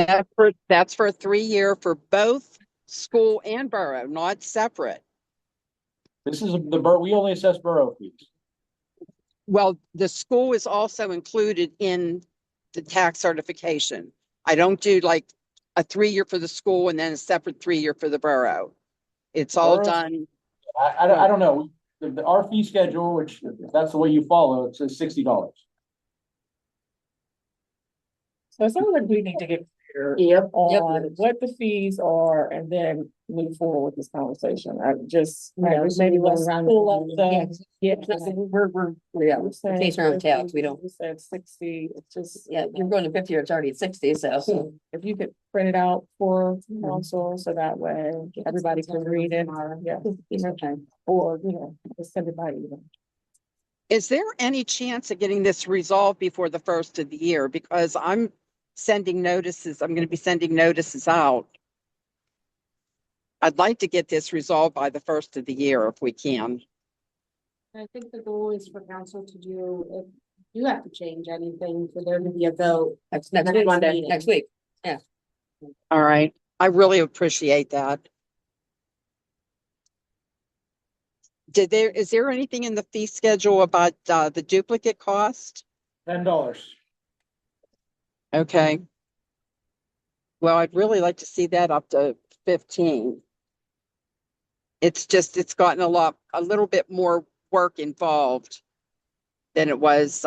that's for a 3-year for both school and borough, not separate. This is we only assess borough fees. Well, the school is also included in the tax certification. I don't do like a 3-year for the school and then a separate 3-year for the borough. It's all Borough- done. I don't know. Our fee schedule, which if that's the way you follow, it says $60. So it sounds like we need to get clear Yep. on what the fees are and then move forward with this conversation. I just, maybe let's pull up the. Yeah. We're chasing our own tails. We don't. We said 60, it's just. Yeah, you're going to 50, it's already at 60, so. If you could print it out for council, so that way everybody can read it, yeah. Or, just send it by email. Is there any chance of getting this resolved before the first of the year? Because I'm going to be sending notices out. I'd like to get this resolved by the first of the year if we can. I think the goal is for council to do, if you have to change anything, for there to be a vote. Next Next Monday, meeting. next week. All right. I really appreciate that. Is there anything in the fee schedule about the duplicate cost? $10. Okay. Well, I'd really like to see that up to 15. It's gotten a little bit more work involved than it was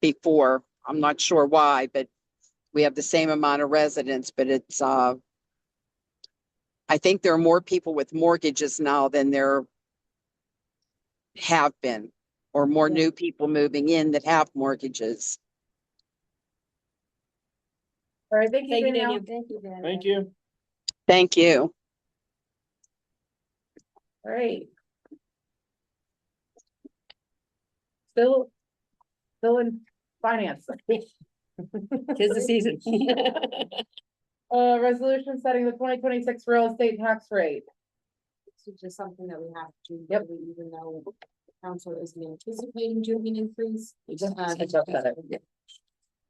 before. I'm not sure why, but we have the same amount of residents, but it's I think there are more people with mortgages now than there have been, or more new people moving in that have mortgages. All right, thank you, Danielle. Thank you, Dan. Thank you. Thank you. All right. Still in finance. Tis the season. Resolution setting the 2026 real estate tax rate. It's just something that we have to, Yep. do, even though the council isn't anticipating doing an increase. We just Uh, catch up with it.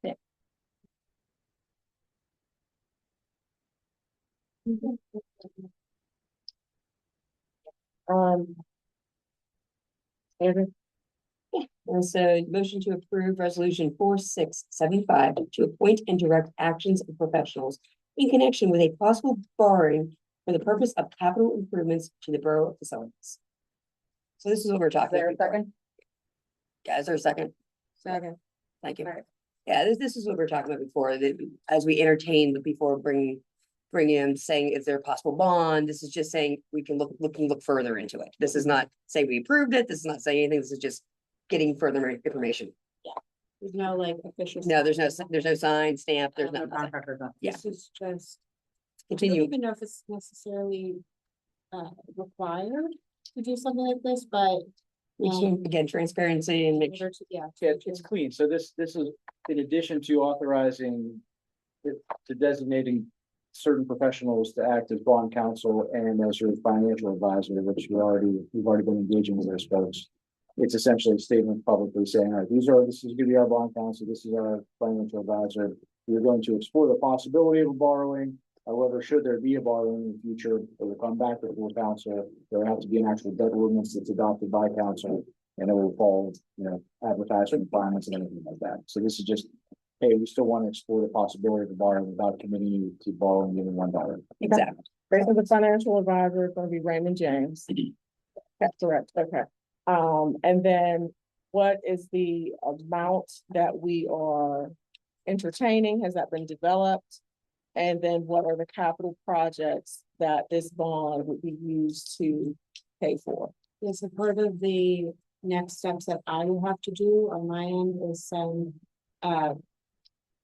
Yeah. Andrew? And so motion to approve resolution 4675 to appoint and direct actions of professionals in connection with a possible borrowing for the purpose of capital improvements to the borough facilities. So this is what we're Is talking there a about. second? Yeah, is there a second? Second. Thank you. Right. Yeah, this is what we we're talking about before, that as we entertained before bringing in, saying, is there a possible bond? This is just saying we can look further into it. This is not saying we approved it. This is not saying anything. This is just getting further information. There's no like official. No, there's no sign, stamp, there's No nothing. contract or nothing. Yeah. This is just, I don't Continue. even know if it's necessarily required to do something like this, but. Again, transparency and make sure. Yeah. Yeah, it's clean. So this is in addition to authorizing to designating certain professionals to act as bond counsel and as your financial advisor, which we've already been engaging with those folks. It's essentially a statement publicly saying, all right, this is gonna be our bond counsel, this is our financial advisor. We're going to explore the possibility of a borrowing. However, should there be a borrowing in the future, it will come back to the full council. There will have to be an actual debt ordinance that's adopted by council, and it will follow, advertisement requirements and everything like that. So this is just, hey, we still want to explore the possibility of a borrowing without committing you to borrowing even $1. Exactly. Basically, the financial advisor is gonna be Raymond James. That's correct, okay. And then what is the amount that we are entertaining? Has that been developed? And then what are the capital projects that this bond would be used to pay for? Yes, a part of the next steps that I will have to do on my end is send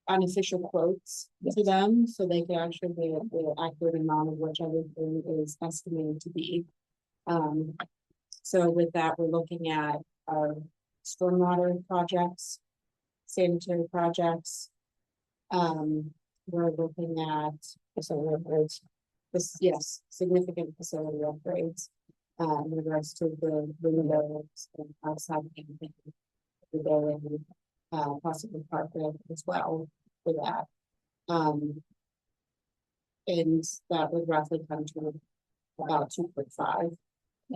unofficial quotes to them, so they can actually be the accurate amount of which everything is estimated to be. So with that, we're looking at our stormwater projects, sanitary projects. We're looking at facility upgrades. Yes, significant facility upgrades. In regards to the windows and outside anything. The building, possibly carpet as well for that. And that would roughly come to about 2.5,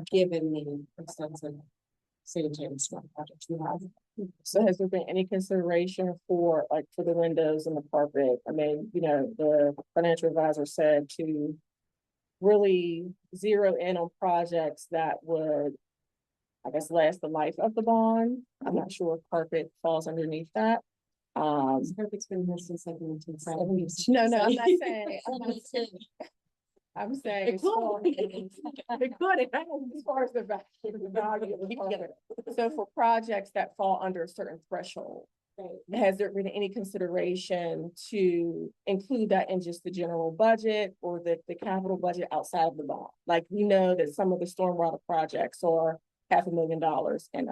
given the extensive sanitary storm projects we have. So has there been any consideration for the windows and the carpet? I mean, the financial advisor said to really zero in on projects that would, I guess, last the life of the bond. I'm not sure if carpet falls underneath that. Carpet's been here since like 1970s. No, I'm not saying. I'm saying. It could. It could, as far as the value of the carpet. So for projects that fall under a certain threshold, has there been any consideration to include that in just the general budget or the capital budget outside of the bond? Like, we know that some of the stormwater projects are $500,000 and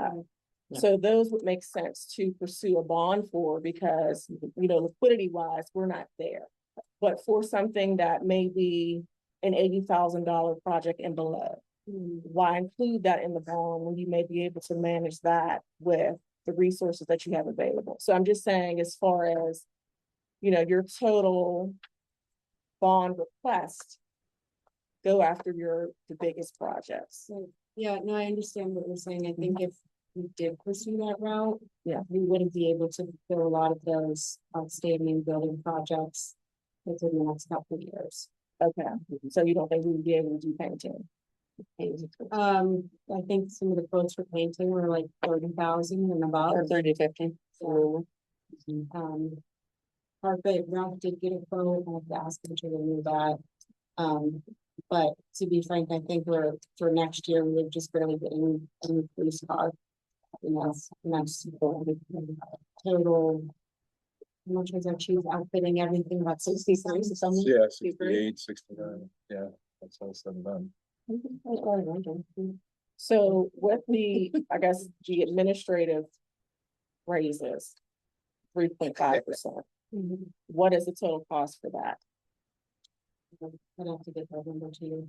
so those would make sense to pursue a bond for, because, liquidity wise, we're not there. But for something that may be an $80,000 project and below, why include that in the bond when you may be able to manage that with the resources that you have available? So I'm just saying, as far as, your total bond request, go after the biggest projects. So, yeah, no, I understand what you're saying. I think if we did pursue that route, Yeah. we wouldn't be able to fulfill a lot of those outstanding building projects within the next couple of years. Okay, so you don't think we would be able to do painting? I think some of the quotes for painting were like 30,000 and above. Or 30 to 50. Carpet, Ralph did get a quote, I have to ask him to renew that. But to be frank, I think for next year, we're just barely getting any police car. That's total. How much was our chief outfitting everything about 63 or something? Yeah, 68, 69, yeah, that's all said and done. So with the, I guess, the administrative raises, 3.5%, what is the total cost for that? I'd have to get that number to you.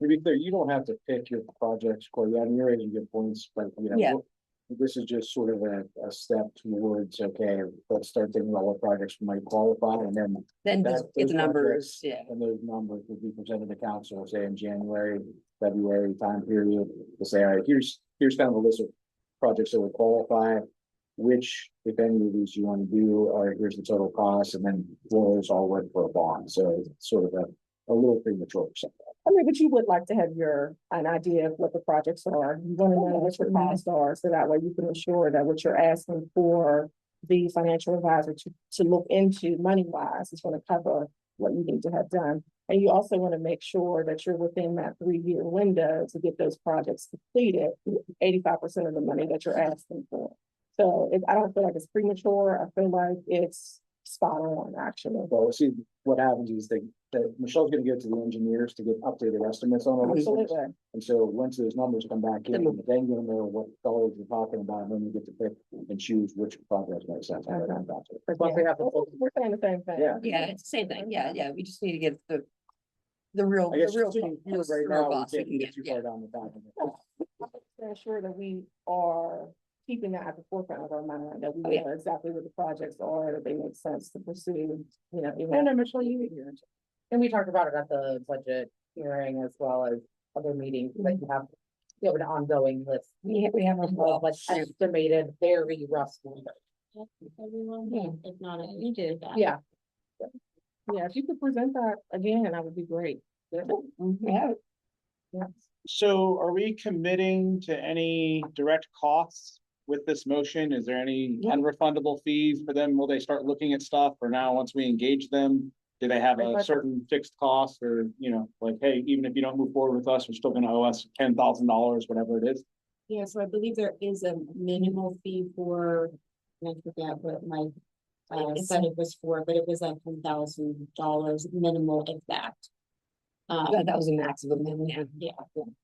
To be clear, you don't have to pick your projects, Corey. I mean, you're able to get points, but Yeah. This is just sort of a step towards, okay, let's start thinking about what projects might qualify, and then Then that- just get those the numbers, projects yeah. and those numbers will be presented to council, say in January, February time period, to say, all right, here's kind of a list of projects that would qualify. Which, if any of these you want to do, or here's the total cost, and then will those all work for a bond, so it's sort of a little premature or something. I mean, but you would like to have an idea of what the projects are. You want to know what your costs are, so that way you can ensure that what you're asking for the financial advisor to look into money wise is going to cover what you need to have done. And you also want to make sure that you're within that 3-year window to get those projects completed, 85% of the money that you're asking for. So I don't feel like it's premature. I feel like it's spot on, actually. Well, see, what happens is that Michelle's gonna give it to the engineers to get updated estimates on all these things. Absolutely. And so once those numbers come back in, Then then you'll know what dollars you're talking about, and then you get to pick and choose which projects make sense. Okay. Once we have the full- We're saying the same thing. Yeah. Yeah, it's the same thing. Yeah. We just need to get the real, I guess the real. sitting here costs, right the real now, we costs we can't can get get, too yeah. far down the path. To ensure that we are keeping that at the forefront of our mind, that Oh, we yeah. know exactly what the projects are, that they make sense to pursue, you know. even And after Michelle, and we talked about it at the budget hearing as well as other meetings, like you have an ongoing list. We have Well, like estimated, very rough. Everyone, if not, you did that. Yeah, Yeah, if you could present that again, that would be great. Yeah, So are we committing to any direct costs with this motion? Is there any unrefundable fees for them? Will they start looking at stuff, or now, once we engage them, do they have a certain fixed cost, or, like, hey, even if you don't move forward with us, you're still gonna owe us $10,000, whatever it is? Yeah, so I believe there is a minimal fee for, I forget what my said it was for, but it was like $10,000 minimal if that. that was a maximum, yeah. Yeah.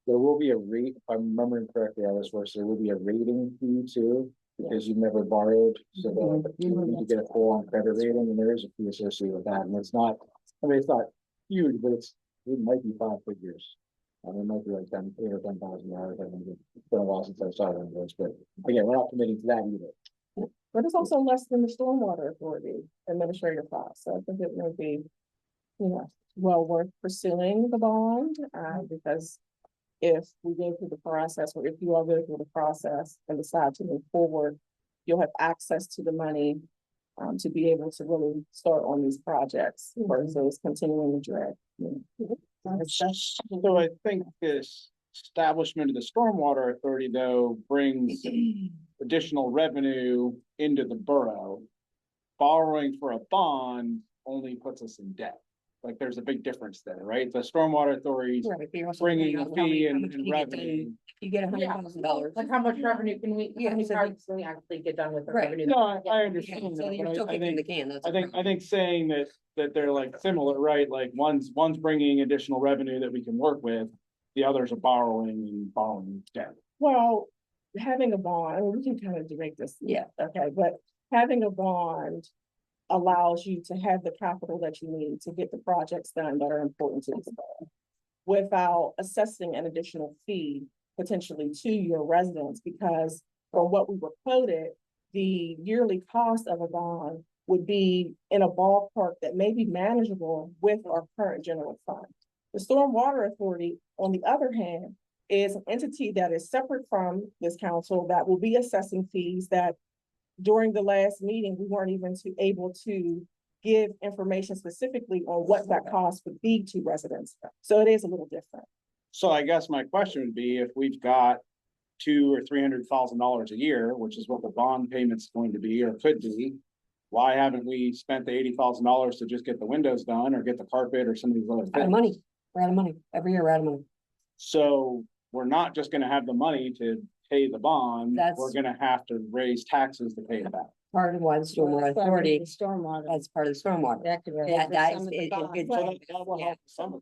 There will be a rate, if I'm remembering correctly, how this works, there will be a rating fee too, because you've never borrowed, so you need to get a full on credit rating, and there is a fee associated with that, and it's not, it's not huge, but it might be 5 figures. It might be like $8,000 or $10,000, I think, it's been a while since I saw one of those, but again, we're not committing to that either. But it's also less than the stormwater authority administrative cost, so I think it may be, well worth pursuing the bond, because if we go through the process, or if you all go through the process and decide to move forward, you'll have access to the money to be able to really start on these projects versus continuing to drag. So I think this establishment of the stormwater authority, though, brings additional revenue into the borough. Borrowing for a bond only puts us in debt. Like, there's a big difference there, right? The stormwater authorities Right, but you're also bringing depending a on how fee much and you get done. revenue. You get $100,000. like how much revenue can we, Yeah, how many so projects can we actually get done with the Right. revenue? No, I Yeah, understand so that, you're but still I kicking the think, can, that's. I think saying that they're like similar, right? Like, one's bringing additional revenue that we can work with, the others are borrowing debt. Well, having a bond, I mean, we can kind of direct this. Yeah. Okay, but having a bond allows you to have the capital that you need to get the projects done that are important to the borough without assessing an additional fee potentially to your residents, because from what we were quoted, the yearly cost of a bond would be in a ballpark that may be manageable with our current general fund. The Stormwater Authority, on the other hand, is an entity that is separate from this council that will be assessing fees that during the last meeting, we weren't even able to give information specifically on what that cost would be to residents. So it is a little different. So I guess my question would be, if we've got $200,000 or $300,000 a year, which is what the bond payment's going to be or could be, why haven't we spent the $80,000 to just get the windows done or get the carpet or some of these other Out of things? money, we're out of money, every year we're out of money. So we're not just gonna have the money to pay the bond, That's- we're gonna have to raise taxes to pay it back. Part of why the stormwater authority, Stormwater. that's part of the stormwater. That could. Yeah, that is, it, So that will help some of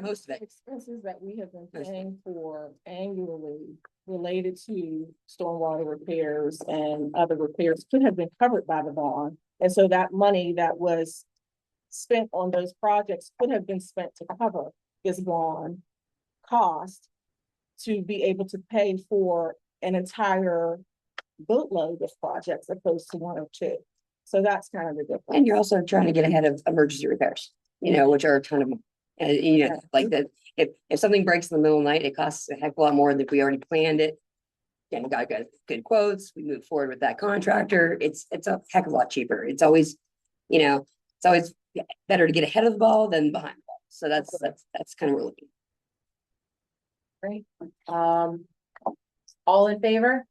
most of it. Expenses that we have been Most of it. paying for annually related to stormwater repairs and other repairs could have been covered by the bond. And so that money that was spent on those projects could have been spent to cover this bond cost to be able to pay for an entire boatload of projects opposed to one or two. So that's kind of the difference. And you're also trying to get ahead of emergency repairs, you know, which are a ton of, you know, like that, if something breaks in the middle of the night, it costs a heck of a lot more than if we already planned it. And we got good quotes, we move forward with that contractor, it's a heck of a lot cheaper. It's always, you know, it's always better to get ahead of the ball than behind the ball. So that's kind of what we're looking. Great. All in favor?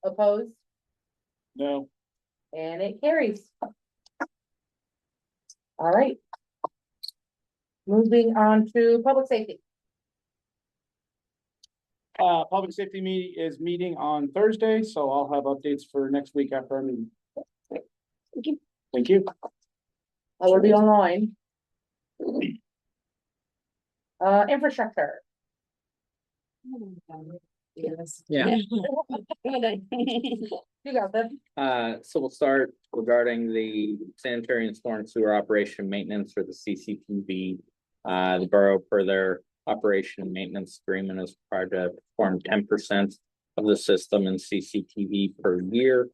Opposed? No, And it carries. All right. Moving on to public safety. public safety is meeting on Thursday, so I'll have updates for next week after our meeting. Thank you. Thank you. I will be online. Infrastructure. Yes. Yeah. You got them. So we'll start regarding the sanitary and storm sewer operation maintenance for the CCTV. The borough, per their operation and maintenance agreement, is required to perform 10% of the system in CCTV per year.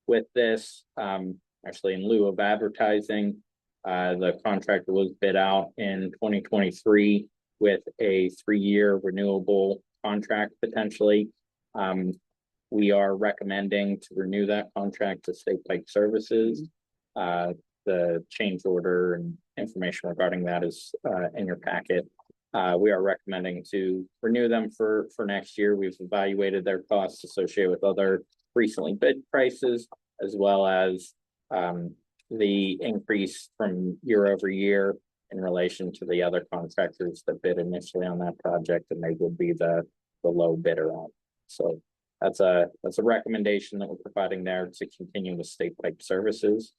With this, actually in lieu of advertising, the contractor was bid out in 2023 with a 3-year renewable contract potentially. We are recommending to renew that contract to State Pipe Services. The change order and information regarding that is in your packet. We are recommending to renew them for next year. We've evaluated their costs associated with other recently bid prices, as well as the increase from year over year in relation to the other contractors that bid initially on that project, and they would be the low bidder on. So that's a recommendation that we're providing there to continue with State Pipe Services.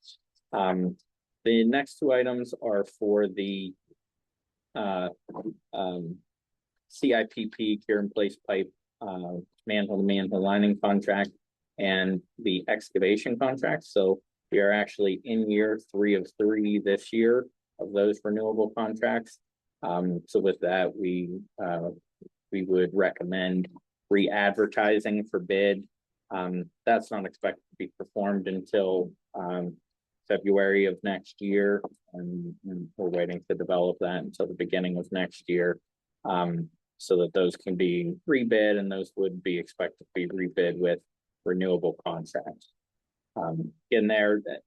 The next two items are for the CIPP, Cure in Place Pipe, manhole to manhole lining contract, and the excavation contract. So we are actually in year 3 of 3 this year of those renewable contracts. So with that, we would recommend re-advertising for bid. That's not expected to be performed until February of next year, and we're waiting to develop that until the beginning of next year, so that those can be rebid, and those would be expected to be rebid with renewable contracts. In there, that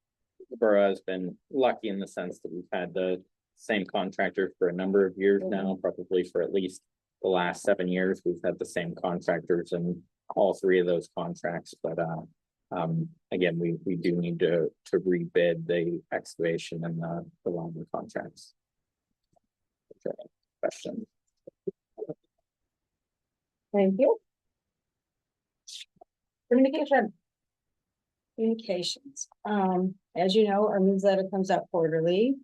the borough has been lucky in the sense that we've had the same contractor for a number of years now, probably for at least the last 7 years. We've had the same contractors in all 3 of those contracts, but again, we do need to rebid the excavation and the longer contracts. Okay. Question. Thank you. Communication. Communications. As you know, our newsletter comes out quarterly.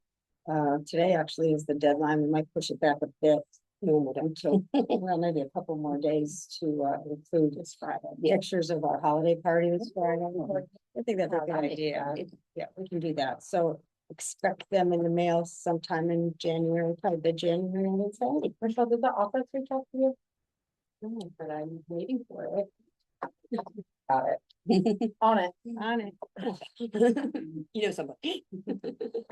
Today actually is the deadline. We might push it back a bit. Until, well, maybe a couple more days to include this Friday. Pictures of our holiday party this Friday. I think that's a good idea. Yeah, we can do that. So expect them in the mail sometime in January, probably the January, I would say. Michelle, did the office reach out to you? No, but I'm waiting for it. Got it. On it. On it. You know somebody.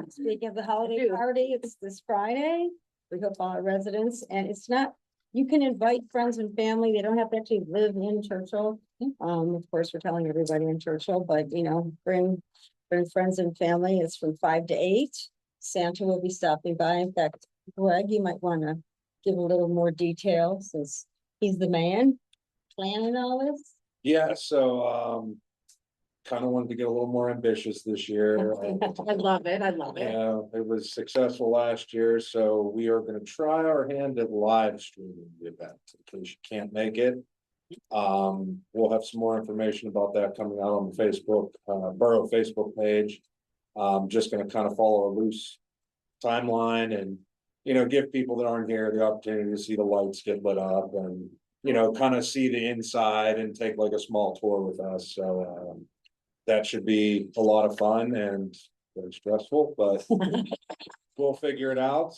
Speaking of the holiday party, it's this Friday. We hope all our residents, and it's not, you can invite friends and family. They don't have to actually live in Churchill. Of course, we're telling everybody in Churchill, but you know, bring friends and family. It's from 5 to 8. Santa will be stopping by. In fact, Greg, you might want to give a little more detail since he's the man planning all this. Yeah, so kind of wanted to get a little more ambitious this year. I love it. I love it. Yeah, it was successful last year, so we are gonna try our hand at live streaming the event in case you can't make it. We'll have some more information about that coming out on the Facebook, Borough Facebook page. Just gonna kind of follow a loose timeline and, you know, give people that aren't here the opportunity to see the lights get lit up and, you know, kind of see the inside and take like a small tour with us. So, that should be a lot of fun and very stressful, but we'll figure it out.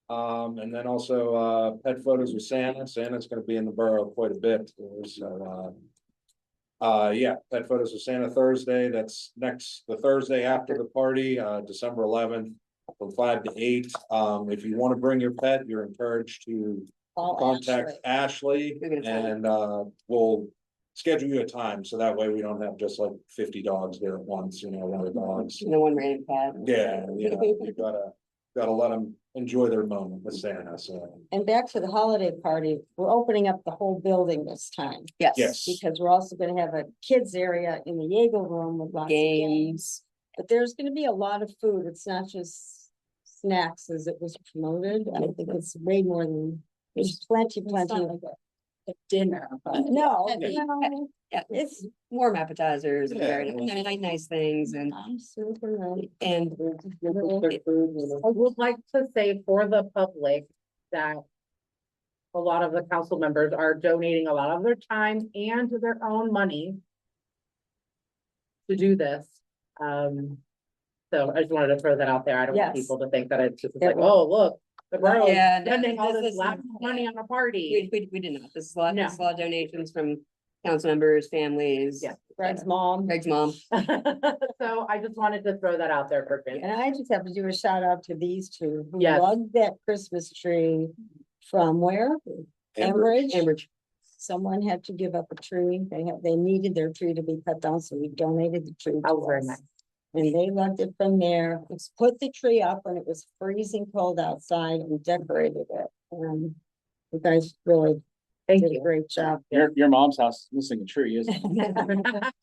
And then also, pet photos with Santa. Santa's gonna be in the borough quite a bit, so, yeah, pet photos with Santa Thursday. That's the Thursday after the party, December 11th, from 5 to 8. If you want to bring your pet, you're encouraged to contact Ashley You're gonna find and, we'll schedule you a time, so that way we don't have just like 50 dogs there at once, you know, one of the dogs. No one random cat. Yeah, you know, you gotta let them enjoy their moment with Santa, so. And back to the holiday party, we're opening up the whole building this time, Yes. Yes. because we're also gonna have a kids area in the Jaeger room with lots of games. Games. But there's gonna be a lot of food. It's not just snacks as it was promoted. I think it's way more than, there's plenty of. A dinner, but. No, Yeah. no, Yeah, it's. warm appetizers, and Yeah. very nice things and, I'm super nice. and I would like to say for the public that a lot of the council members are donating a lot of their time and their own money to do this. So I just wanted to throw that out there. I don't want Yes. people to think that it's just It like, will. oh, look, the borough Yeah, is no, spending all this this is- lavish money on a party. we did not. This is a lot, No. this is a lot of donations from council members, families. Yeah. Greg's mom. Greg's mom. So I just wanted to throw that out there for And I just have to do a shout out to these two who Yes. lugged that Christmas tree from where? Ambridge. Ambridge. Someone had to give up a tree. They needed their tree to be cut down, so we donated the tree. That to was very us. nice. And they lugged it from there. It's put the tree up when it was freezing cold outside and decorated it. You guys really Thank did a you. great job. Your mom's house is missing a tree, isn't it?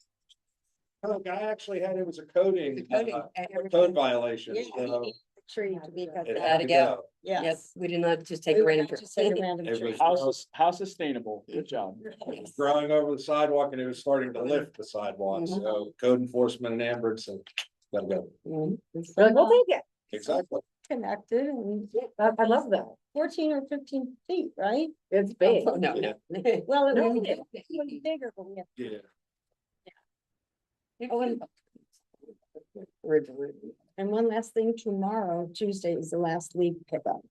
Look, I actually had, it was a coding, Coding. code violation, Yeah, so tree to be cut it down. had to go. Yep, Yes. we did not just take We a random. would just take a tree. random It tree. was How sustainable, good job. growing over the sidewalk and it was starting to lift the sidewalk, so code enforcement and Amber said, let go. Mhm. We're like, we'll take it. Exactly. Connected and I love that. 14 or 15 feet, right? It's big. Oh, no, no. Well, it No, was it even bigger, but we have. Yeah. Oh, and one last thing, tomorrow, Tuesday is the last league pickup.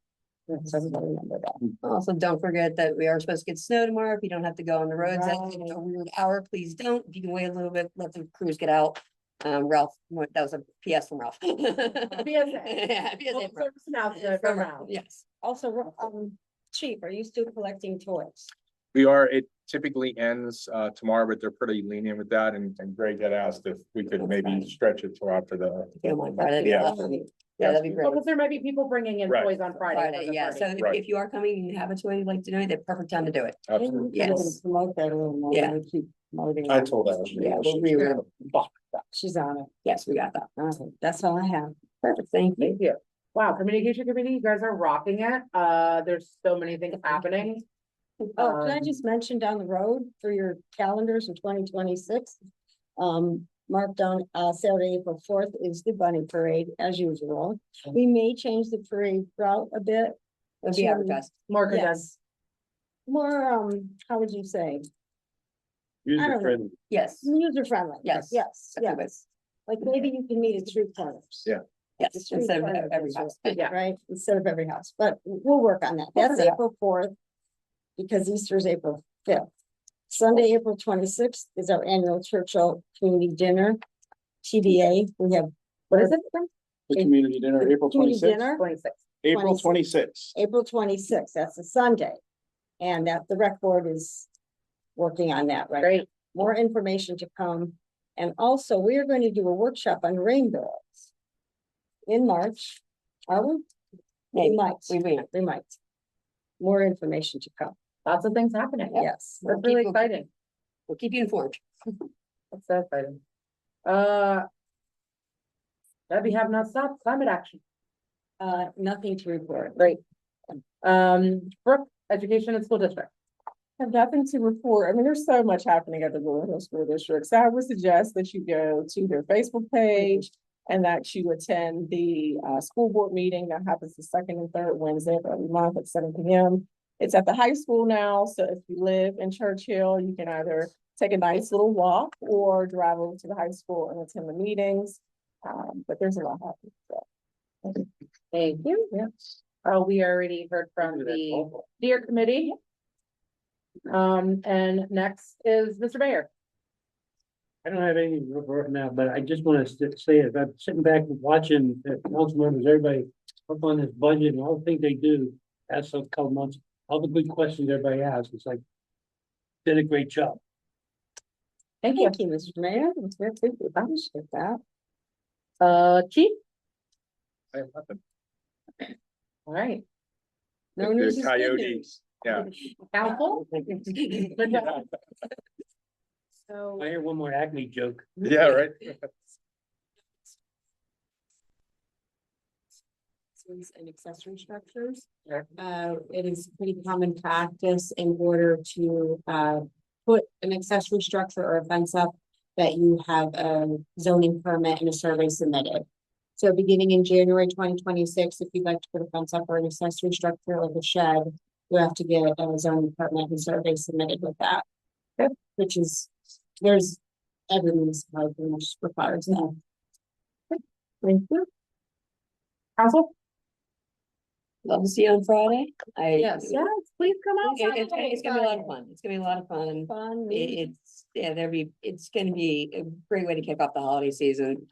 So everybody remember that. Also, don't forget that we are supposed to get snow tomorrow. If you don't have to go on the roads at Right. a weird hour, please don't. If you can wait a little bit, let the crews get out. Ralph, that was a PS from Ralph. Yeah, PSA Full from Ralph. service announcement from Ralph. Yes. Also, Chief, are you still collecting toys? We are, it typically ends tomorrow, but they're pretty lenient with that, and Greg had asked if we could maybe stretch it till after the. If you don't mind, Friday, that'd be Yeah. awesome. Yeah, that'd be great. Because there might be people bringing in Right. toys on Friday. for Friday, the yeah, party. so Right. if you are coming and you have a toy you'd like to donate, the perfect time to do it. Absolutely. We're gonna Yes. Promote that a little more. Yeah. We keep promoting. I it. told Ashley. Yeah, we were, She's on it. yes, we got that. Okay, that's all I have. Perfect, thank you. Thank you. Wow, communication committee, you guys are rocking it. There's so many things happening. Oh, can I just mention down the road for your calendars in 2026? Mark down, Saturday, April 4th is the bunny parade as usual. We may change the parade route a bit. It'll be to- advertised. Mark, Yes. More, how would you say? User friendly. Yes, User friendly. Yes. Yes, That's a good- yes. Like maybe you can meet at street corners. Yeah. yes, The street instead of corners every is house. Yeah. Right, instead of every house, but we'll work on that. That's Yeah. April 4th. Because Easter is April 5th. Sunday, April 26th is our annual Churchill Community Dinner. TBA, we have. What is it? The community dinner, April Community 26th. dinner, 26. April 26th. April 26th, that's a Sunday. And that the rec board is working on that, right? Great. More information to come. And also, we are going to do a workshop on rainbows. In March, are we? We Maybe. might, We we might. More information to come, Lots of things happening. yes. That's really exciting. We'll keep you informed. That's so exciting. Debbie have not stopped climate action. Nothing to report. Great. Brooke, education and school district. Have nothing to report. I mean, there's so much happening at the Blue Hill School District. So I would suggest that you go to their Facebook page and that you attend the school board meeting that happens the second and third Wednesday of every month at 7 p.m. It's at the high school now, so if you live in Churchill, you can either take a nice little walk or drive over to the high school and attend the meetings. But there's a lot happening. So. Thank you. Yeah. We already heard from the Deer Committee. And next is Mr. Bayer. I don't have anything to report now, but I just want to say it, I'm sitting back and watching the council members, everybody up on this budget and all the things they do. That's a couple months, all the good questions everybody asks, it's like, did a great job. Thank you. Thank you, Mr. Mayor. I appreciate that. Chief, I have nothing. all right, No The news is good coyotes, yeah. council. So. I hear one more Acme joke. Yeah, right. And accessory structures. It is pretty common practice in order to, put an accessory structure or a fence up that you have a zoning permit and a survey submitted. So beginning in January 2026, if you'd like to put a fence up or an accessory structure like a shed, you have to get a zoning permit and survey submitted with that. Which is, there's every municipality pretty much requires that. Thank you. Council? Love to see you on Friday. Yes, please come out. It's gonna be a lot of fun. It's gonna be a lot of fun. Fun. It's gonna be a great way to kick off the holiday season.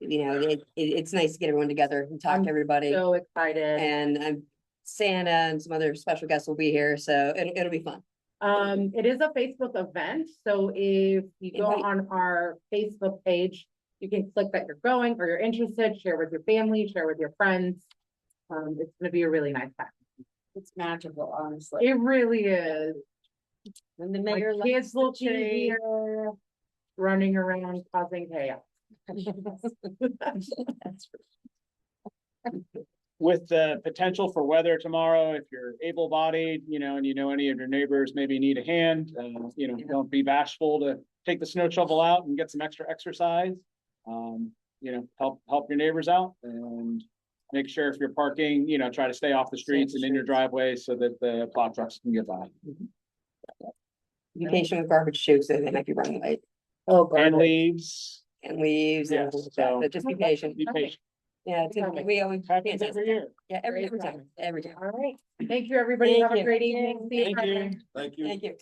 It's nice to get everyone together and talk I'm to everybody. So excited. And Santa and some other special guests will be here, so it'll be fun. It is a Facebook event, so if you go Invite. on our Facebook page, you can click that you're going or you're interested, share with your family, share with your friends. It's gonna be a really nice time. It's magical, honestly. It really is. And the My mayor. kids will be here, running around causing chaos. With the potential for weather tomorrow, if you're able-bodied, and any of your neighbors maybe need a hand, don't be bashful to take the snow shovel out and get some extra exercise. Help your neighbors out and make sure if you're parking, try to stay off the streets and in your driveway so that the plow trucks can get by. Be patient with garbage too, so they might be running late. Oh, And leaves. And leaves and Yes, things like that, so- but just be patient. Be patient. Yeah, we always. Happens every year. Yeah, every time, every time. All right. Thank you, everybody. Have a Thank great you. evening. See you Thank Friday. you. Thank Thank you.